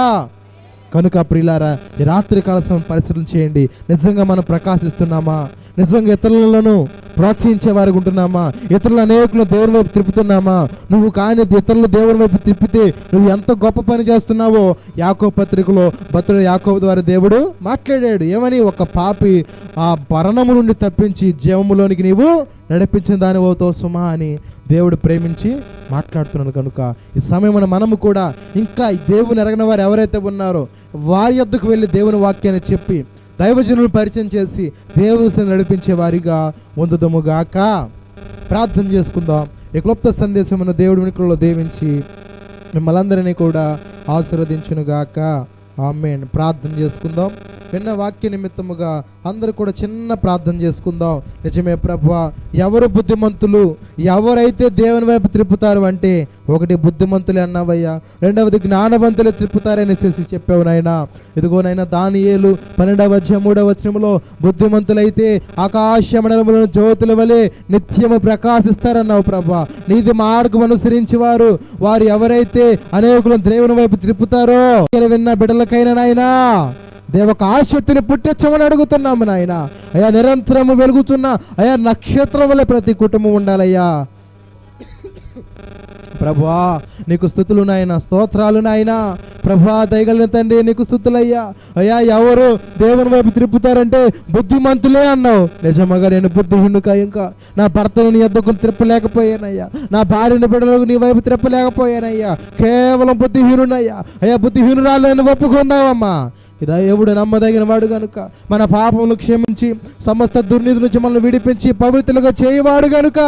కనుక ప్రియులారా, ఈ రాత్రికాల సమయం పరిశీలన చేయండి. నిజంగా మనం ప్రకాశిస్తున్నామా? నిజంగా ఇతరులను ప్రోత్సహించే వారికి ఉంటున్నామా? ఇతరులు అనేకులు దేవుని వైపు తిప్పుతున్నామా? నువ్వు కానీ ఇతరులు దేవుని వైపు తిప్పితే నువ్వు ఎంత గొప్ప పని చేస్తున్నావో యాకోబు పత్రికలో భక్తుడు యాకోబు ద్వారా దేవుడు మాట్లాడాడు. ఏమని? ఒక పాపి ఆ మరణము నుండి తప్పించి జీవములోనికి నీవు నడిపించిన దాని అవుతావు సుమా అని దేవుడు ప్రేమించి మాట్లాడుతున్నాడు. కనుక ఈ సమయం మనము కూడా ఇంకా దేవుని ఎరగని వారు ఎవరైతే ఉన్నారో వారి యొద్దకు వెళ్ళి దేవుని వాక్యాన్ని చెప్పి దైవజనులు పరిచయం చేసి దేవుని నడిపించే వారిగా ఉందుదముగాక. ప్రార్థన చేసుకుందాం. ఈ క్లుప్త సందేశమును దేవుడి వెనుకలో దీవించి మిమ్మల్ని అందరినీ కూడా ఆశీర్వదించునుగాక. ఆమేన్. ప్రార్థన చేసుకుందాం. విన్న వాక్య నిమిత్తముగా అందరూ కూడా చిన్న ప్రార్థన చేసుకుందాం. నిజమే ప్రభువా, ఎవరు బుద్ధిమంతులు, ఎవరైతే దేవుని వైపు త్రిప్పుతారు అంటే, ఒకటి బుద్ధిమంతులే అన్నావయ్యా, రెండవది జ్ఞానవంతులే త్రిప్పుతారనేసి చెప్పావు నాయనా. ఇదిగోనైనా దానియేలు 12వ అధ్యాయం 3వ వచనంలో బుద్ధిమంతులైతే ఆకాశ మండలములను జ్యోతుల వలె నిత్యము ప్రకాశిస్తారన్నావు ప్రభా. నీతి మార్గం అనుసరించి వారు ఎవరైతే అనేకులను దేవుని వైపు త్రిప్పుతారో విన్న బిడ్డలకైనా నాయనా దేవక ఆశక్తిని పుట్టించమని అడుగుతున్నాము నాయన. అయ్యా, నిరంతరము వెలుగుతున్న అయ్యా నక్షత్రం వల్ల ప్రతి కుటుంబం ఉండాలయ్యా. ప్రభువా నీకు స్తుతులు నాయన, స్తోత్రాలు నాయన. ప్రభువా దయగలిగిన తండ్రి నీకు స్తుతులయ్యా. అయ్యా, ఎవరు దేవుని వైపు తిప్పుతారంటే బుద్ధిమంతులే అన్నావు. నిజమగా నేను బుద్ధిహీనుక, ఇంకా నా భర్తను నీ యొద్దకు త్రిప్పలేకపోయానయ్యా, నా భార్యను బిడ్డలకు నీ వైపు త్రిప్పలేకపోయానయ్యా, కేవలం బుద్ధిహీనునయ్యా. అయ్యా, బుద్ధిహీనురాలను ఒప్పుకుందావమ్మా. ఇదా దేవుడు నమ్మదగిన వాడు గనుక, మన పాపములు క్షమించి సమస్త దుర్నీతి నుంచి మనల్ని విడిపించి పవిత్రులుగా చేయవాడు గనుక,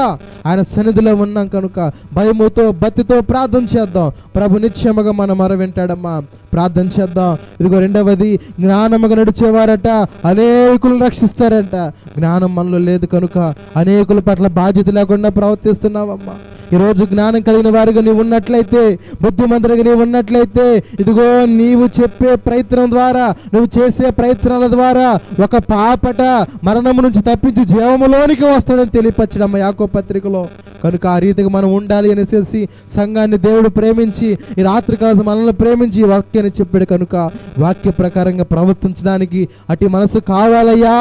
ఆయన సన్నిధిలో ఉన్నాం కనుక భయముతో భక్తితో ప్రార్థన చేద్దాం. ప్రభు నిశ్చయముగా మన మొర వింటాడమ్మా. ప్రార్థన చేద్దాం. ఇదిగో రెండవది, జ్ఞానముగా నడిచేవారట అనేకులు రక్షిస్తారంట. జ్ఞానం మనలో లేదు కనుక అనేకుల పట్ల బాధ్యత లేకుండా ప్రవర్తిస్తున్నావమ్మా. ఈరోజు జ్ఞానం కలిగిన వారిగా నీవు ఉన్నట్లయితే, బుద్ధిమంతుడిగా నీవు ఉన్నట్లయితే, ఇదిగో నీవు చెప్పే ప్రయత్నం ద్వారా, నువ్వు చేసే ప్రయత్నాల ద్వారా ఒక పాపట మరణము నుంచి తప్పించి జీవములోనికి వస్తాడని తెలియపరచడం యాకోబు పత్రికలో. కనుక ఆ రీతిగా మనం ఉండాలి అనేసి సంఘాన్ని దేవుడు ప్రేమించి ఈ రాత్రికాల మనల్ని ప్రేమించి ఈ వాక్యాన్ని చెప్పాడు కనుక వాక్య ప్రకారంగా ప్రవర్తించడానికి అట్టి మనసు కావాలయ్యా,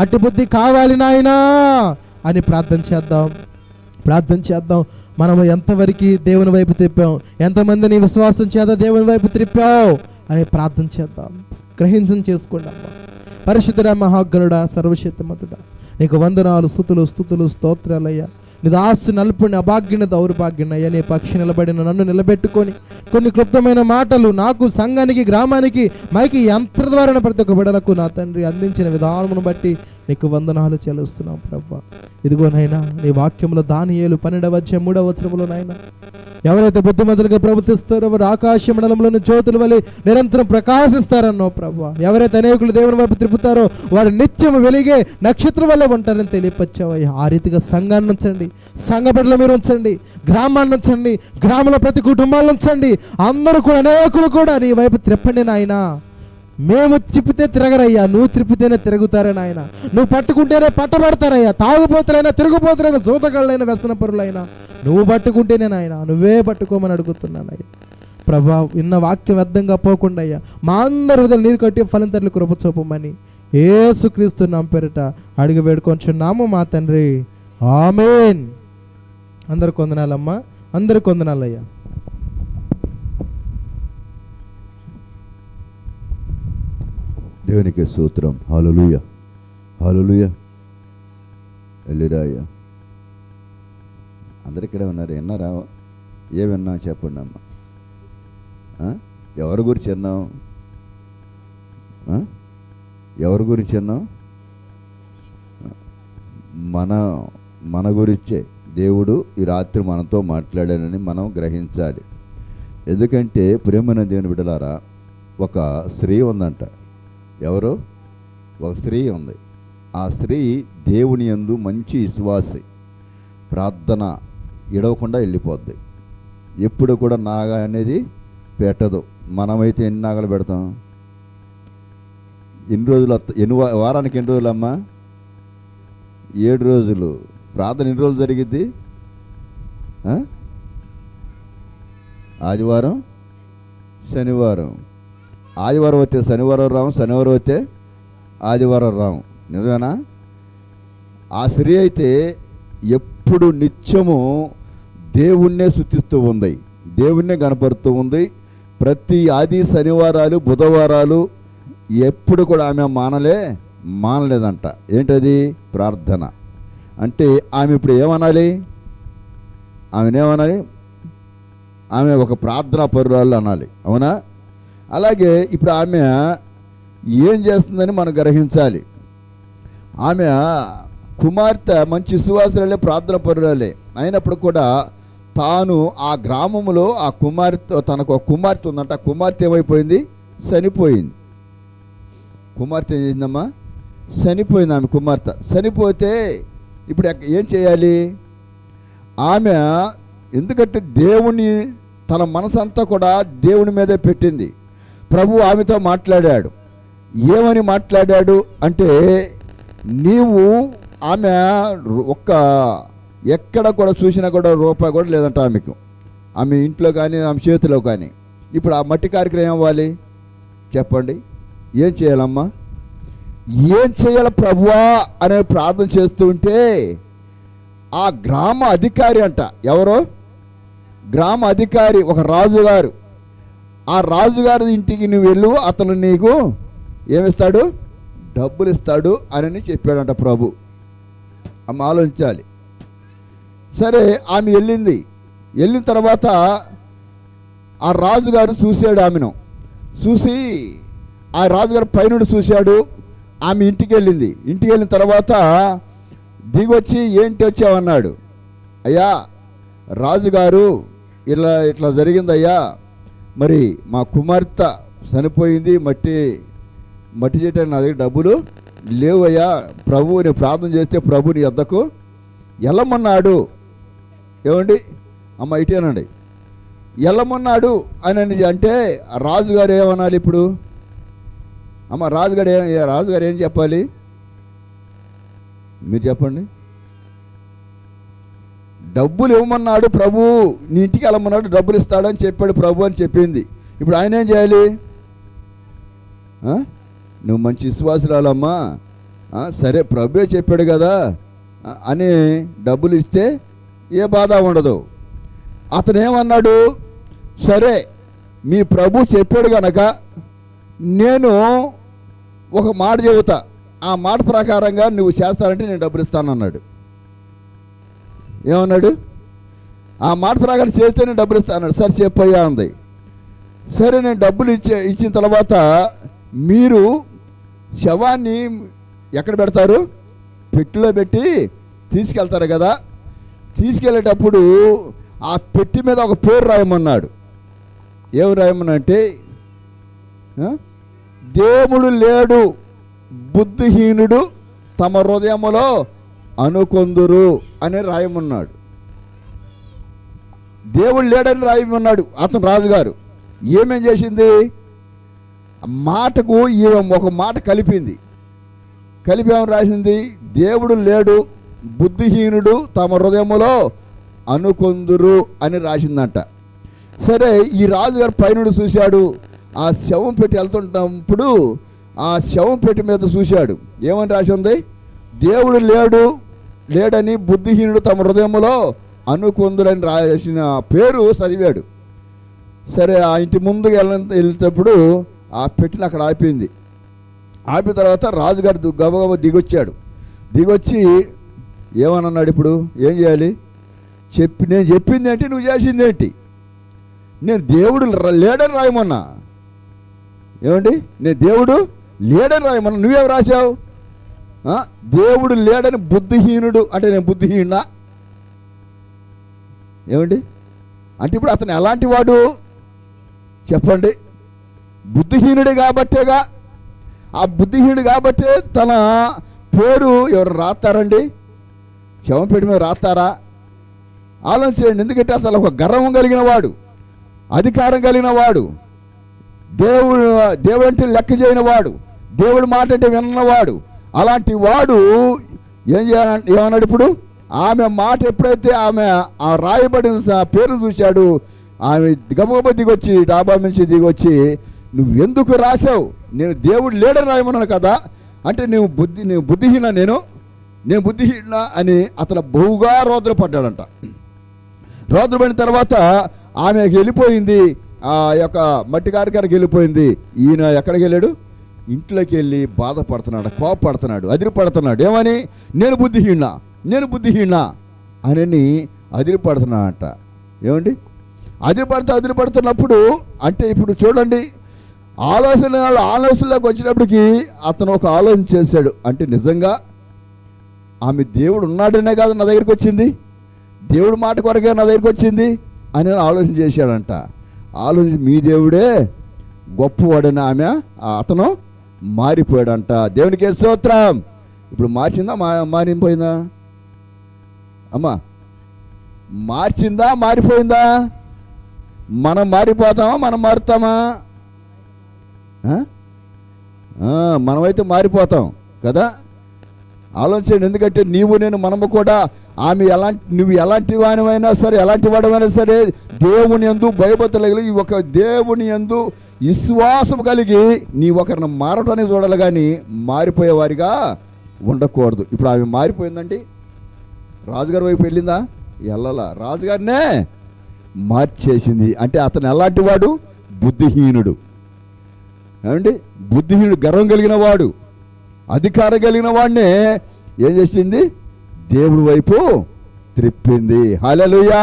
అట్టి బుద్ధి కావాలి నాయనా అని ప్రార్థన చేద్దాం. మనము ఎంతవరకు దేవుని వైపు తిప్పాం, ఎంతమందిని విశ్వాసం చేత దేవుని వైపు త్రిప్పావు అని ప్రార్థన చేద్దాం. గ్రహించం చేసుకోండి అమ్మా. పరిశుద్ధుడా, మహాగణుడా, సర్వశక్తిమంతుడా, నీకు వందనాలు, స్తుతులు స్తోత్రాలయ్యా. నీ దాసు నలుపుని అభాగ్యుని దౌర్భాగ్యుని అయ్యా, నీ పక్షి నిలబడిన నన్ను నిలబెట్టుకొని కొన్ని క్లుప్తమైన మాటలు నాకు, సంఘానికి, గ్రామానికి, మైకి యంత్ర ద్వారా ప్రతి ఒక్క బిడ్డలకు నా తండ్రి అందించిన విధానమును బట్టి నీకు వందనాలు చెల్లిస్తున్నాం ప్రభా. ఇదిగోనైనా నీ వాక్యంలో దానియేలు 12వ అధ్యాయం 3వ వచనంలో నాయన, ఎవరైతే బుద్ధిమంతులుగా ప్రవర్తిస్తారో వారు ఆకాశ మండలంలోని జ్యోతుల వలె నిరంతరం ప్రకాశిస్తారన్నావు ప్రభా. ఎవరైతే అనేకులు దేవుని వైపు తిప్పుతారో వారు నిత్యం వెలిగే నక్షత్రం వల్లే ఉంటారని తెలియపచ్చావయ్యా. ఆ రీతిగా సంఘాన్ని ఉంచండి, సంఘ బిడ్డలు మీరు ఉంచండి, గ్రామాన్ని ఉంచండి, గ్రామంలో ప్రతి కుటుంబాలను ఉంచండి. అందరూ కూడా, అనేకులు కూడా నీ వైపు త్రిప్పండి నాయనా. మేము తిప్పితే తిరగరయ్యా, నువ్వు తిప్పితేనే తిరుగుతారే నాయన. నువ్వు పట్టుకుంటేనే పట్టబడతారయ్యా. తాగుపోతులైనా, తిరుగుపోతులైనా, జూతగాళ్ళైనా, వ్యసన పరులైనా నువ్వు పట్టుకుంటేనే నాయన, నువ్వే పట్టుకోమని అడుగుతున్నానయ్యా ప్రభా. విన్న వాక్యం వ్యర్థంగా పోకుండా అయ్యా మా అందరి హృదయాలు నీరు కట్టి ఫలింతర్లు కృప చూపమని యేసుక్రీస్తు నామమున పేరిట అడిగి వేడుకొంచున్నాము మా తండ్రి, ఆమేన్. అందరికి వందనాలమ్మా, అందరికి వందనాలయ్యా. దేవునికి స్తోత్రం. హల్లెలూయా, హల్లెలూయా, హల్లెలూయా. అందరు ఇక్కడే ఉన్నారు, విన్నారా? ఏ విన్నాం చెప్పండి అమ్మా. ఎవరి గురించి విన్నాం? ఎవరి గురించి విన్నాం? మన గురించే దేవుడు ఈ రాత్రి మనతో మాట్లాడాడని మనం గ్రహించాలి. ఎందుకంటే ప్రేమైన దేవుని బిడ్డలారా, ఒక స్త్రీ ఉందంట. ఎవరు? ఒక స్త్రీ ఉంది. ఆ స్త్రీ దేవుని యందు మంచి విశ్వాసి, ప్రార్థన ఇడవకుండా వెళ్ళిపోద్ది. ఎప్పుడు కూడా నాగా అనేది పెట్టదు. మనమైతే ఎన్ని నాగలు పెడతాం? ఎన్ని రోజులు? వారానికి ఎన్ని రోజులు అమ్మా? 7 రోజులు. ప్రార్థన ఎన్ని రోజులు జరిగిద్ది? ఆదివారం, శనివారం. ఆదివారం వస్తే శనివారం రాము, శనివారం వస్తే ఆదివారం రాము. నిజమేనా? ఆ స్త్రీ అయితే ఎప్పుడు నిత్యము దేవుణ్ణే స్తుతిస్తూ ఉంది, దేవుణ్ణే కనపడుతూ ఉంది. ప్రతి ఆది, శనివారాలు, బుధవారాలు ఎప్పుడు కూడా ఆమె మానలేదంట. ఏంటది? ప్రార్థన. అంటే ఆమె ఇప్పుడు ఏమనాలి? ఆమెనేమనాలి? ఆమె ఒక ప్రార్థనా పరురాలు అనాలి, అవునా? అలాగే ఇప్పుడు ఆమె ఏం చేస్తుందని మనం గ్రహించాలి. ఆమె కుమార్తె మంచి విశ్వాసురాలే, ప్రార్థన పరురాలే అయినప్పుడు కూడా తాను ఆ గ్రామంలో ఆ కుమార్తె, తనకు ఒక కుమార్తె ఉందంట. ఆ కుమార్తె ఏమైపోయింది? చనిపోయింది. కుమార్తె ఏం చేసిందమ్మా? చనిపోయింది. ఆమె కుమార్తె చనిపోతే ఇప్పుడు ఏం చేయాలి? ఆమె ఎందుకంటే దేవుని తన మనసంతా కూడా దేవుని మీదే పెట్టింది. ప్రభు ఆమెతో మాట్లాడాడు. ఏమని మాట్లాడాడు అంటే, నీవు ఆమె ఎక్కడ కూడా చూసినా కూడా రూపాయి కూడా లేదంట ఆమెకు, ఆమె ఇంట్లో కానీ ఆమె చేతిలో కానీ. ఇప్పుడు ఆ మట్టి కార్యక్రమం ఏం అవ్వాలి చెప్పండి? ఏం చేయాలమ్మా? ఏం చేయాలి ప్రభువా అనే ప్రార్థన చేస్తూ ఉంటే ఆ గ్రామ అధికారి అంట, ఎవరో గ్రామ అధికారి, ఒక రాజుగారు, ఆ రాజుగారి ఇంటికి నువ్వు వెళ్ళు, అతను నీకు ఏమిస్తాడు? డబ్బులు ఇస్తాడు అని చెప్పాడంట ప్రభు. ఆమె ఆలోచించాలి. సరే ఆమె వెళ్ళిన తర్వాత ఆ రాజుగారు చూశాడు ఆమెను. చూసి ఆ రాజుగారు పైనుండి చూశాడు. ఆమె ఇంటికి వెళ్ళిన తర్వాత దిగొచ్చి ఏంటి వచ్చావన్నాడు. అయ్యా రాజుగారు ఇట్లా జరిగిందయ్యా, మరి మా కుమార్తె చనిపోయింది, మట్టి చేయటానికి నా దగ్గర డబ్బులు లేవయ్యా, ప్రభు నేను ప్రార్థన చేస్తే ప్రభు నీ వద్దకు వెళ్ళమన్నాడు. ఏమండి అమ్మ ఇటేనండి, వెళ్ళమన్నాడు అని అంటే రాజుగారు ఏమనాలి ఇప్పుడు? అమ్మ రాజుగారు ఏం చెప్పాలి మీరు చెప్పండి? డబ్బులు ఇవ్వమన్నాడు ప్రభు, నీ ఇంటికి వెళ్ళమన్నాడు, డబ్బులు ఇస్తాడని చెప్పాడు ప్రభు అని చెప్పింది. ఇప్పుడు ఆయన ఏం చేయాలి? నువ్వు మంచి విశ్వాసురాలమ్మా, సరే ప్రభువే చెప్పాడు కదా అని డబ్బులు ఇస్తే ఏ బాధ ఉండదు. అతను ఏమన్నాడు? సరే మీ ప్రభు చెప్పాడు కనుక నేను ఒక మాట చెబుతా, ఆ మాట ప్రకారంగా నువ్వు చేస్తానంటే నేను డబ్బులు ఇస్తానన్నాడు. ఏమన్నాడు? ఆ మాట ప్రకారం చేస్తే నేను డబ్బులు ఇస్తాను. సరే చెప్పయ్యా అంది. సరే నేను డబ్బులు ఇచ్చిన తర్వాత మీరు శవాన్ని ఎక్కడ పెడతారు? పెట్టెలో పెట్టి తీసుకెళ్తారు కదా. తీసుకెళ్ళేటప్పుడు ఆ పెట్టి మీద ఒక పేరు రాయమన్నాడు. ఏమి రాయమనంటే, దేవుడు లేడు, బుద్ధిహీనుడు తమ హృదయములో అనుకొందురు అని రాయమన్నాడు. దేవుడు లేడని రాయమన్నాడు అతను రాజుగారు. ఏమేం చేసింది? మాటకు ఒక మాట కలిపి ఏమని రాసింది? దేవుడు లేడు, బుద్ధిహీనుడు తమ హృదయములో అనుకొందురు అని రాసిందంట. సరే ఈ రాజుగారు పైనుండి చూశాడు. ఆ శవం పెట్టి వెళ్తుంటప్పుడు ఆ శవం పెట్టి మీద చూశాడు. ఏమని రాసి ఉంది? దేవుడు లేడని బుద్ధిహీనుడు తమ హృదయములో అనుకొందురని రాసిన పేరు చదివాడు. సరే ఆ ఇంటి ముందుకు వెళ్ళేటప్పుడు ఆ పెట్టిన అక్కడ ఆపింది. ఆపిన తర్వాత రాజుగారు గబగబా దిగొచ్చి ఏమన్నాడు? ఇప్పుడు ఏం చేయాలి? నేను చెప్పింది ఏంటి, నువ్వు చేసింది ఏంటి? నేను దేవుడు లేడని రాయమన్నా. ఏమండి? నేను దేవుడు లేడని రాయమన్నా, నువ్వేం రాశావు? దేవుడు లేడని బుద్ధిహీనుడు అంటే నేను బుద్ధిహీనుడా? ఏమండి? అంటే ఇప్పుడు అతను ఎలాంటి వాడు చెప్పండి? బుద్ధిహీనుడు కాబట్టేగా. ఆ బుద్ధిహీనుడు కాబట్టే తన పేరు ఎవరు రాస్తారండి? శవంపేట మీద రాస్తారా? ఆలోచించండి. ఎందుకంటే అసలు ఒక గర్వం కలిగిన వాడు, అధికారం కలిగిన వాడు, దేవుడు అంటే లెక్క చేయని వాడు, దేవుడి మాట అంటే విన్నవాడు, అలాంటి వాడు ఏం చేయాలంటే ఏమన్నాడు? ఇప్పుడు ఆమె మాట ఎప్పుడైతే ఆమె ఆ రాయబడిన పేరు చూశాడు, ఆమె గబగబ డాబా నుంచి దిగొచ్చి నువ్వెందుకు రాసావు? నేను దేవుడు లేడని రాయమన్నాను కదా, అంటే నువ్వు బుద్ధిహీన, నేను బుద్ధిహీన అని అతను బహుగా రోదనపడ్డాడంట. రోదనపడిన తర్వాత ఆమె వెళ్ళిపోయింది, ఆ యొక్క మట్టి గారికి వెళ్ళిపోయింది. ఈయన ఎక్కడికి వెళ్ళాడు? ఇంట్లోకి వెళ్ళి బాధపడుతున్నాడు, కోపడుతున్నాడు, అదిరిపడుతున్నాడు. ఏమని? నేను బుద్ధిహీన అని అదిరిపడుతున్నాడంట. ఏమండి? అదిరిపడుతున్నప్పుడు అంటే ఇప్పుడు చూడండి, ఆలోచనలోకి వచ్చినప్పటికీ అతను ఒక ఆలోచన చేశాడు. అంటే నిజంగా ఆమె దేవుడు ఉన్నాడనే కాదు నా దగ్గరికి వచ్చింది, దేవుడు మాట కొరకే నా దగ్గరికి వచ్చింది అని ఆలోచన చేశాడంట. ఆలోచించి మీ దేవుడే గొప్పవాడని అతను మారిపోయాడంట. దేవునికి స్తోత్రం. ఇప్పుడు మార్చిందా మారిపోయిందా అమ్మా? మార్చిందా మారిపోయిందా? మనం మారిపోతామా మనం మారుతామా? మనమైతే మారిపోతాం కదా. ఆలోచించండి. ఎందుకంటే మనము కూడా నువ్వు ఎలాంటి వాడివైనా సరే, ఎలాంటి వాడమైనా సరే, దేవుని యందు భయభక్తులు కలిగి, ఒక దేవుని యందు విశ్వాసం కలిగి నీ ఒకరిని మారటాన్ని చూడాలి, కానీ మారిపోయేవారిగా ఉండకూడదు. ఇప్పుడు ఆమె మారిపోయిందండి. రాజుగారి వైపు వెళ్ళిందా? వెళ్ళాల. రాజుగారినే మార్చేసింది. అంటే అతను ఎలాంటి వాడు? బుద్ధిహీనుడు. ఏమండి? బుద్ధిహీనుడు, గర్వం కలిగిన వాడు, అధికారం కలిగిన వాడినే ఏం చేసింది? దేవుడి వైపు త్రిప్పింది. హల్లెలూయా.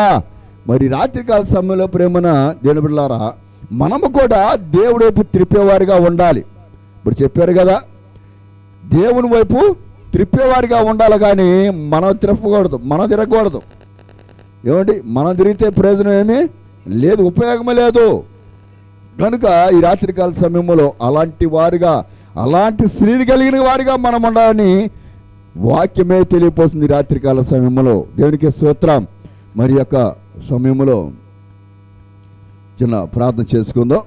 మరి రాత్రికాల సమయంలో ప్రేమన దేవుని బిడ్డలారా, మనము కూడా దేవుడి వైపు త్రిప్పేవారిగా ఉండాలి. ఇప్పుడు చెప్పారు కదా, దేవుని వైపు త్రిప్పేవారిగా ఉండాలి, కానీ మనం తిరగకూడదు, మనం తిరగకూడదు. ఏమండి? మనం తిరిగితే ప్రయోజనం ఏమీ లేదు, ఉపయోగమే లేదు. కనుక ఈ రాత్రికాల సమయంలో అలాంటి వారిగా, అలాంటి స్త్రీని కలిగిన వారిగా మనం ఉండాలని వాక్యమే తెలియపోతుంది రాత్రికాల సమయంలో. దేవునికి స్తోత్రం. మరి యొక్క సమయంలో చిన్న ప్రార్థన చేసుకుందాం,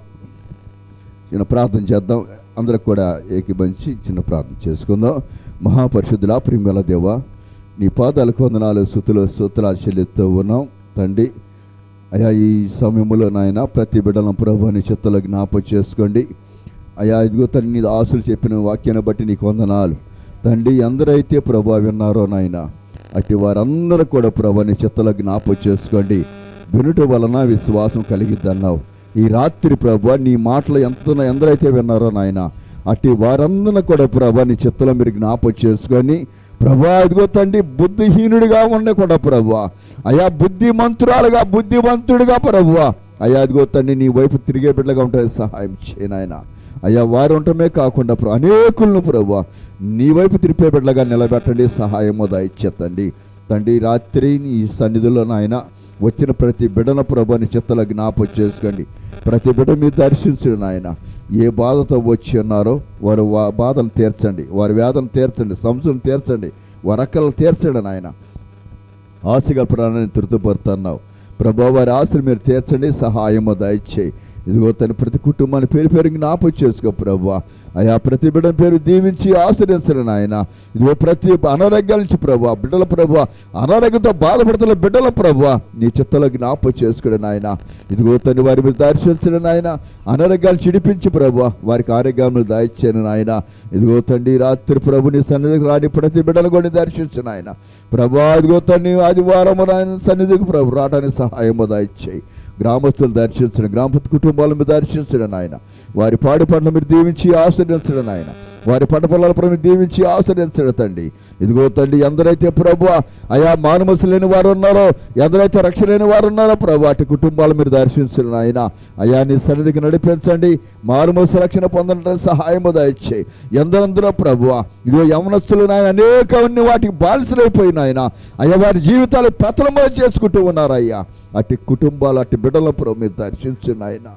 చిన్న ప్రార్థన చేద్దాం. అందరూ కూడా ఏకీభవించి చిన్న ప్రార్థన చేసుకుందాం. మహాపరిశుద్ధుడా, ప్రియమైన దేవా, నీ పాదాలకు వందనాలు, స్తుతులు స్తోత్రాలు చెల్లిస్తూ ఉన్నాం తండ్రి. అయా ఈ సమయంలో నాయన ప్రతి బిడ్డలను ప్రభు నీ చిత్తలో జ్ఞాపకం చేసుకోండి. అయా ఇదిగో తండ్రి, నీ ఆశలు చెప్పిన వాక్యాన్ని బట్టి నీకు వందనాలు తండ్రి. ఎందరైతే ప్రభు విన్నారో నాయన, అట్టి వారందరూ కూడా ప్రభు నీ చిత్తలో జ్ఞాపకం చేసుకోండి. వినుట వలన విశ్వాసం కలిగిద్దన్నావు. ఈ రాత్రి ప్రభు నీ మాటలు ఎందరైతే విన్నారో నాయన, అట్టి వారందరూ కూడా ప్రభు నీ చిత్తలో మీరు జ్ఞాపకం చేసుకొని ప్రభా ఇదిగో తండ్రి, బుద్ధిహీనుడిగా ఉండకుండా ప్రభు, అయా బుద్ధిమంతురాలుగా, బుద్ధిమంతుడిగా ప్రభు, అయా ఇదిగో తండ్రి నీ వైపు తిరిగే బిడ్డగా ఉంటుంది సహాయం చేయనాయన. అయ్యా వారు ఉండటమే కాకుండా అనేకులను ప్రభు నీ వైపు తిరిపే బిడ్డగా నిలబెట్టండి, సహాయము దయచేతండి తండ్రి. రాత్రి నీ సన్నిధిలో నాయన వచ్చిన ప్రతి బిడ్డను ప్రభు నీ చిత్తలో జ్ఞాపకం చేసుకోండి. ప్రతి బిడ్డ మీరు దర్శించండి నాయన. ఏ బాధతో వచ్చి ఉన్నారో వారు బాధలు తీర్చండి, వారి వేదన తీర్చండి, సమస్యలు తీర్చండి, వారి అక్కలు తీర్చండి నాయన. ఆశగా ప్రాణాన్ని తృప్తిపరుతున్నావు ప్రభు, వారి ఆశలు మీరు తీర్చండి, సహాయము దయచేయి. ఇదిగో తన ప్రతి కుటుంబాన్ని పేరు పేరు జ్ఞాపకం చేసుకో ప్రభు. అయా ప్రతి బిడ్డ పేరు దీవించి ఆశ్రయించండి నాయన. ఇదిగో ప్రతి అనారోగ్యాల నుంచి ప్రభు, బిడ్డల ప్రభు, అనారోగ్యంతో బాధపడుతున్న బిడ్డల ప్రభు నీ చిత్తలో జ్ఞాపకం చేసుకోండి నాయన. ఇదిగో తను వారి మీద దర్శించండి నాయన. అనారోగ్యాలు చిడిపించి ప్రభు వారికి ఆరోగ్యాలను దాయిచ్చాను నాయన. ఇదిగో తండ్రి రాత్రి ప్రభు నీ సన్నిధికి రాని ప్రతి బిడ్డలు కూడా దర్శించు నాయన. ప్రభు ఇదిగో తండ్రి ఆదివారం నాయన సన్నిధికి ప్రభు రావడానికి సహాయము దాయిచ్చాయి. గ్రామస్తులు దర్శించండి, గ్రామ కుటుంబాలను మీరు దర్శించండి నాయన. వారి పాడి పంటలు మీరు దీవించి ఆశ్రయించండి నాయన. వారి పంట పొలాల మీరు దీవించి ఆశ్రయించండి తండ్రి. ఇదిగో తండ్రి, ఎందరైతే ప్రభు అయా మానమసు లేని వారు ఉన్నారో, ఎందరైతే రక్షణ లేని వారు ఉన్నారో ప్రభు అటు కుటుంబాలు మీరు దర్శించండి నాయన. అయా నీ సన్నిధికి నడిపించండి, మారుమోసు రక్షణ పొందడానికి సహాయము దయచేయి. ఎందరందరో ప్రభు ఇదిగో యవనస్తులు నాయన అనేక వాటికి బానిసలైపోయిన ఆయన అయ్యా వారి జీవితాలు పతనమో చేసుకుంటూ ఉన్నారు అయ్యా. అటు కుటుంబాలు అటు బిడ్డల ప్రభు మీరు దర్శించండి ఆయన.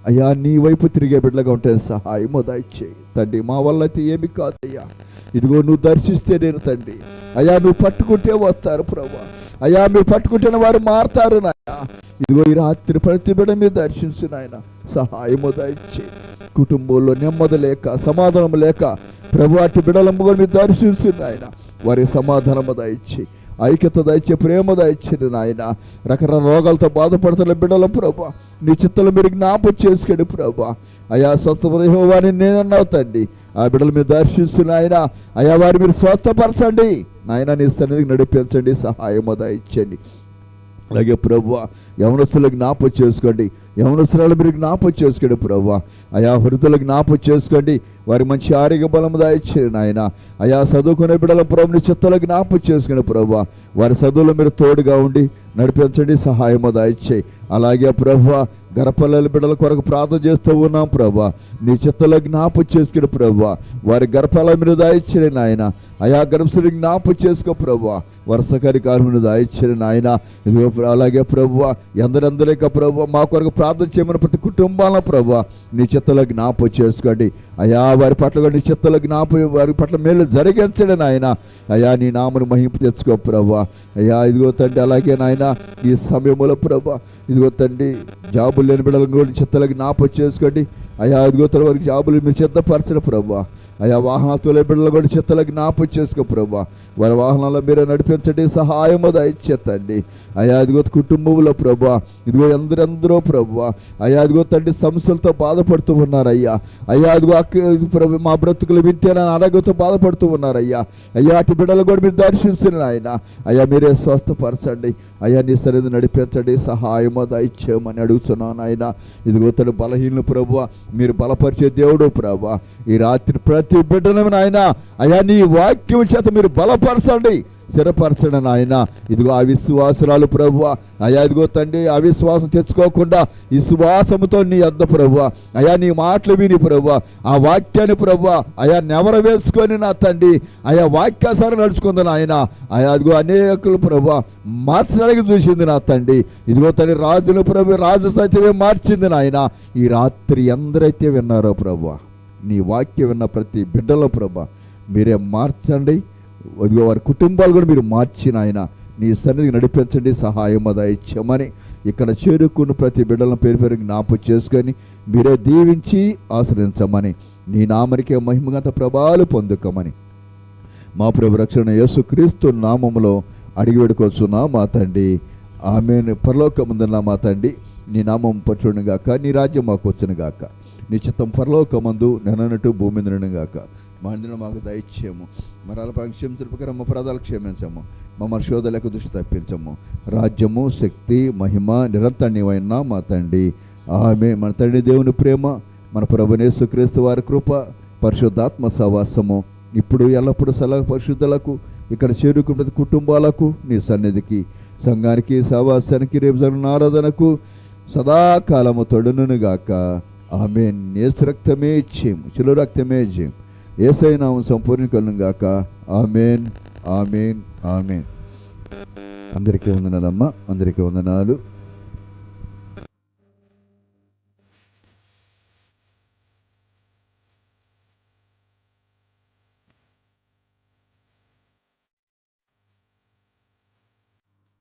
అయ్యా నీ వైపు తిరిగే బిడ్డలుగా ఉంటే సహాయము దయచేయి తండ్రి. మా వల్ల అయితే ఏమి కాదయ్యా. ఇదిగో నువ్వు దర్శిస్తే నేను తండ్రి, అయ్యా నువ్వు పట్టుకుంటే వస్తారు ప్రభు. అయ్యా మీరు పట్టుకుంటే వారు మారుతారు నాయన. ఇదిగో ఈ రాత్రి ప్రతి బిడ్డ మీరు దర్శించు నాయన, సహాయము దయచేయి. కుటుంబంలో నెమ్మది లేక, సమాధానం లేక ప్రభు అటు బిడ్డలమ్మ కూడా మీరు దర్శించు నాయన. వారి సమాధానము దయచేయి, ఐక్యత దయచే, ప్రేమ దయచేది నాయన. రకరకాల రోగాలతో బాధపడుతున్న బిడ్డల ప్రభు నీ చిత్తలు మీరు జ్ఞాపకం చేసుకోండి ప్రభు. అయా స్వస్థపరిహోవాని నేనన్నావు తండ్రి. ఆ బిడ్డలు మీరు దర్శిస్తున్న ఆయన అయా వారి మీరు స్వస్థపరచండి నాయన. నీ సన్నిధికి నడిపించండి, సహాయము దయచేయండి. అలాగే ప్రభు యవనస్తులకు జ్ఞాపకం చేసుకోండి, యవనస్తురాలు మీరు జ్ఞాపకం చేసుకోండి ప్రభు. అయా హృదయులకు జ్ఞాపకం చేసుకోండి, వారి మంచి ఆరోగ్య బలము దయచేయండి నాయన. అయా చదువుకునే బిడ్డల ప్రభుని చిత్తలకు జ్ఞాపకం చేసుకోండి ప్రభు. వారి చదువులో మీరు తోడుగా ఉండి నడిపించండి, సహాయము దయచేయి. అలాగే ప్రభు గర్భఫలాల బిడ్డల కొరకు ప్రార్థన చేస్తూ ఉన్నాం ప్రభు. నీ చిత్తలో జ్ఞాపకం చేసుకుని ప్రభు వారి గర్భఫల మీరు దయచేయండి నాయన. అయా గర్భశుడికి జ్ఞాపకం చేసుకో ప్రభు. వరుస కార్యక్రమం దయచేయండి నాయన. ఇదిగో అలాగే ప్రభు ఎందరెందరిక ప్రభు మా కొరకు ప్రార్థన చేయమని ప్రతి కుటుంబాలను ప్రభా నీ చిత్తలో జ్ఞాపకం చేసుకోండి అయా. వారి పట్ల కూడా నీ చిత్తలో జ్ఞాపకం, వారి పట్ల మేలు జరిగించండి నాయన. అయా నీ నామను మహింపు తెచ్చుకో ప్రభా. అయ్యా ఇదిగో తండ్రి, అలాగే నాయన ఈ సమయంలో ప్రభా ఇదిగో తండ్రి జాబులు లేని బిడ్డలను కూడా చిత్తలో జ్ఞాపకం చేసుకోండి అయా. ఇదిగో తండ్రి వారికి జాబులు మీరు సిద్ధపరచండి ప్రభా. అయా వాహనాలతో బిడ్డలు కూడా చిత్తలో జ్ఞాపకం చేసుకో ప్రభా. వారి వాహనాల్లో మీరే నడిపించండి, సహాయము దయచేతండి అయా. ఇదిగో కుటుంబంలో ప్రభా ఇదిగో ఎందరెందరో ప్రభా అయా ఇదిగో తండ్రి సమస్యలతో బాధపడుతూ ఉన్నారయ్యా. అయ్యా ఇదిగో ప్రభు మా బ్రతుకులు వింటేనని ఆరోగ్యంతో బాధపడుతూ ఉన్నారయ్యా. అయ్యా అటు బిడ్డలు కూడా మీరు దర్శిస్తున్నారు ఆయన. అయ్యా మీరే స్వస్థపరచండి అయ్యా. నీ సన్నిధి నడిపించండి, సహాయము దయచేయమని అడుగుతున్నాను ఆయన. ఇదిగో తండ్రి బలహీనలు ప్రభువా మీరు బలపరిచే దేవుడు ప్రభా. ఈ రాత్రి ప్రతి బిడ్డను నాయన అయ్యా నీ వాక్యం చేత మీరు బలపరచండి, స్థిరపరచండి నాయన. ఇదిగో అవిశ్వాసురాలు ప్రభువా అయా ఇదిగో తండ్రి అవిశ్వాసం తెచ్చుకోకుండా విశ్వాసముతో నీ యొద్ద ప్రభువా అయా నీ మాటలు విని ప్రభువా ఆ వాక్యాన్ని ప్రభువా అయా నెవర వేసుకొని నా తండ్రి అయా వాక్యాసారం నడుచుకుంది నాయన. అయా ఇదిగో అనేకులు ప్రభువా మార్చడానికి చూసింది నా తండ్రి. ఇదిగో తండ్రి రాజులు ప్రభు రాజు సైతమే మార్చింది నాయన. ఈ రాత్రి ఎందరైతే విన్నారో ప్రభువా నీ వాక్యం విన్న ప్రతి బిడ్డలో ప్రభా మీరే మార్చండి. ఇదిగో వారి కుటుంబాలు కూడా మీరు మార్చిన ఆయన నీ సన్నిధికి నడిపించండి, సహాయం దయచేయమని ఇక్కడ చేరుకున్న ప్రతి బిడ్డలను పేరు పేరు జ్ఞాపకం చేసుకొని మీరే దీవించి ఆశ్రయించమని నీ నామనికే మహిమగంత ప్రభావాలు పొందుకోమని మా ప్రభు రక్షణ యేసుక్రీస్తు నామములో అడిగి వేడుకొచ్చున్నా మా తండ్రి. ఆమేన్. పరలోకమందున్న మా తండ్రి నీ నామం పట్టును గాక, నీ రాజ్యం మాకు వచ్చును గాక, నీ చిత్తం పరలోకమందు నెననట్టు భూమి నిండును గాక. మా అందిన మాకు దయచేయము, మరాల క్షమించడం మా అపరాధాలు క్షమించము, మా శోధలకు దృష్టి తప్పించము. రాజ్యము శక్తి మహిమ నిరంతరం నీవైనా మా తండ్రి. ఆమె మన తండ్రి దేవుని ప్రేమ, మన ప్రభువైన యేసుక్రీస్తు వారి కృప, పరిశుద్ధాత్మ సహవాసము ఇప్పుడు ఎల్లప్పుడూ సలహా పరిశుద్ధులకు ఇక్కడ చేరుకున్న కుటుంబాలకు నీ సన్నిధికి సంఘానికి సహవాసానికి రేపు జరిగిన ఆరాధనకు సదాకాలము తొడునును గాక. ఆమేన్. యేసు రక్తమే జయం, శిలువ రక్తమే జయం. యేసయ్య నామం సంపూర్ణీకరణం గాక. ఆమేన్ ఆమేన్ ఆమేన్. అందరికీ వందనాలమ్మా, అందరికీ వందనాలు.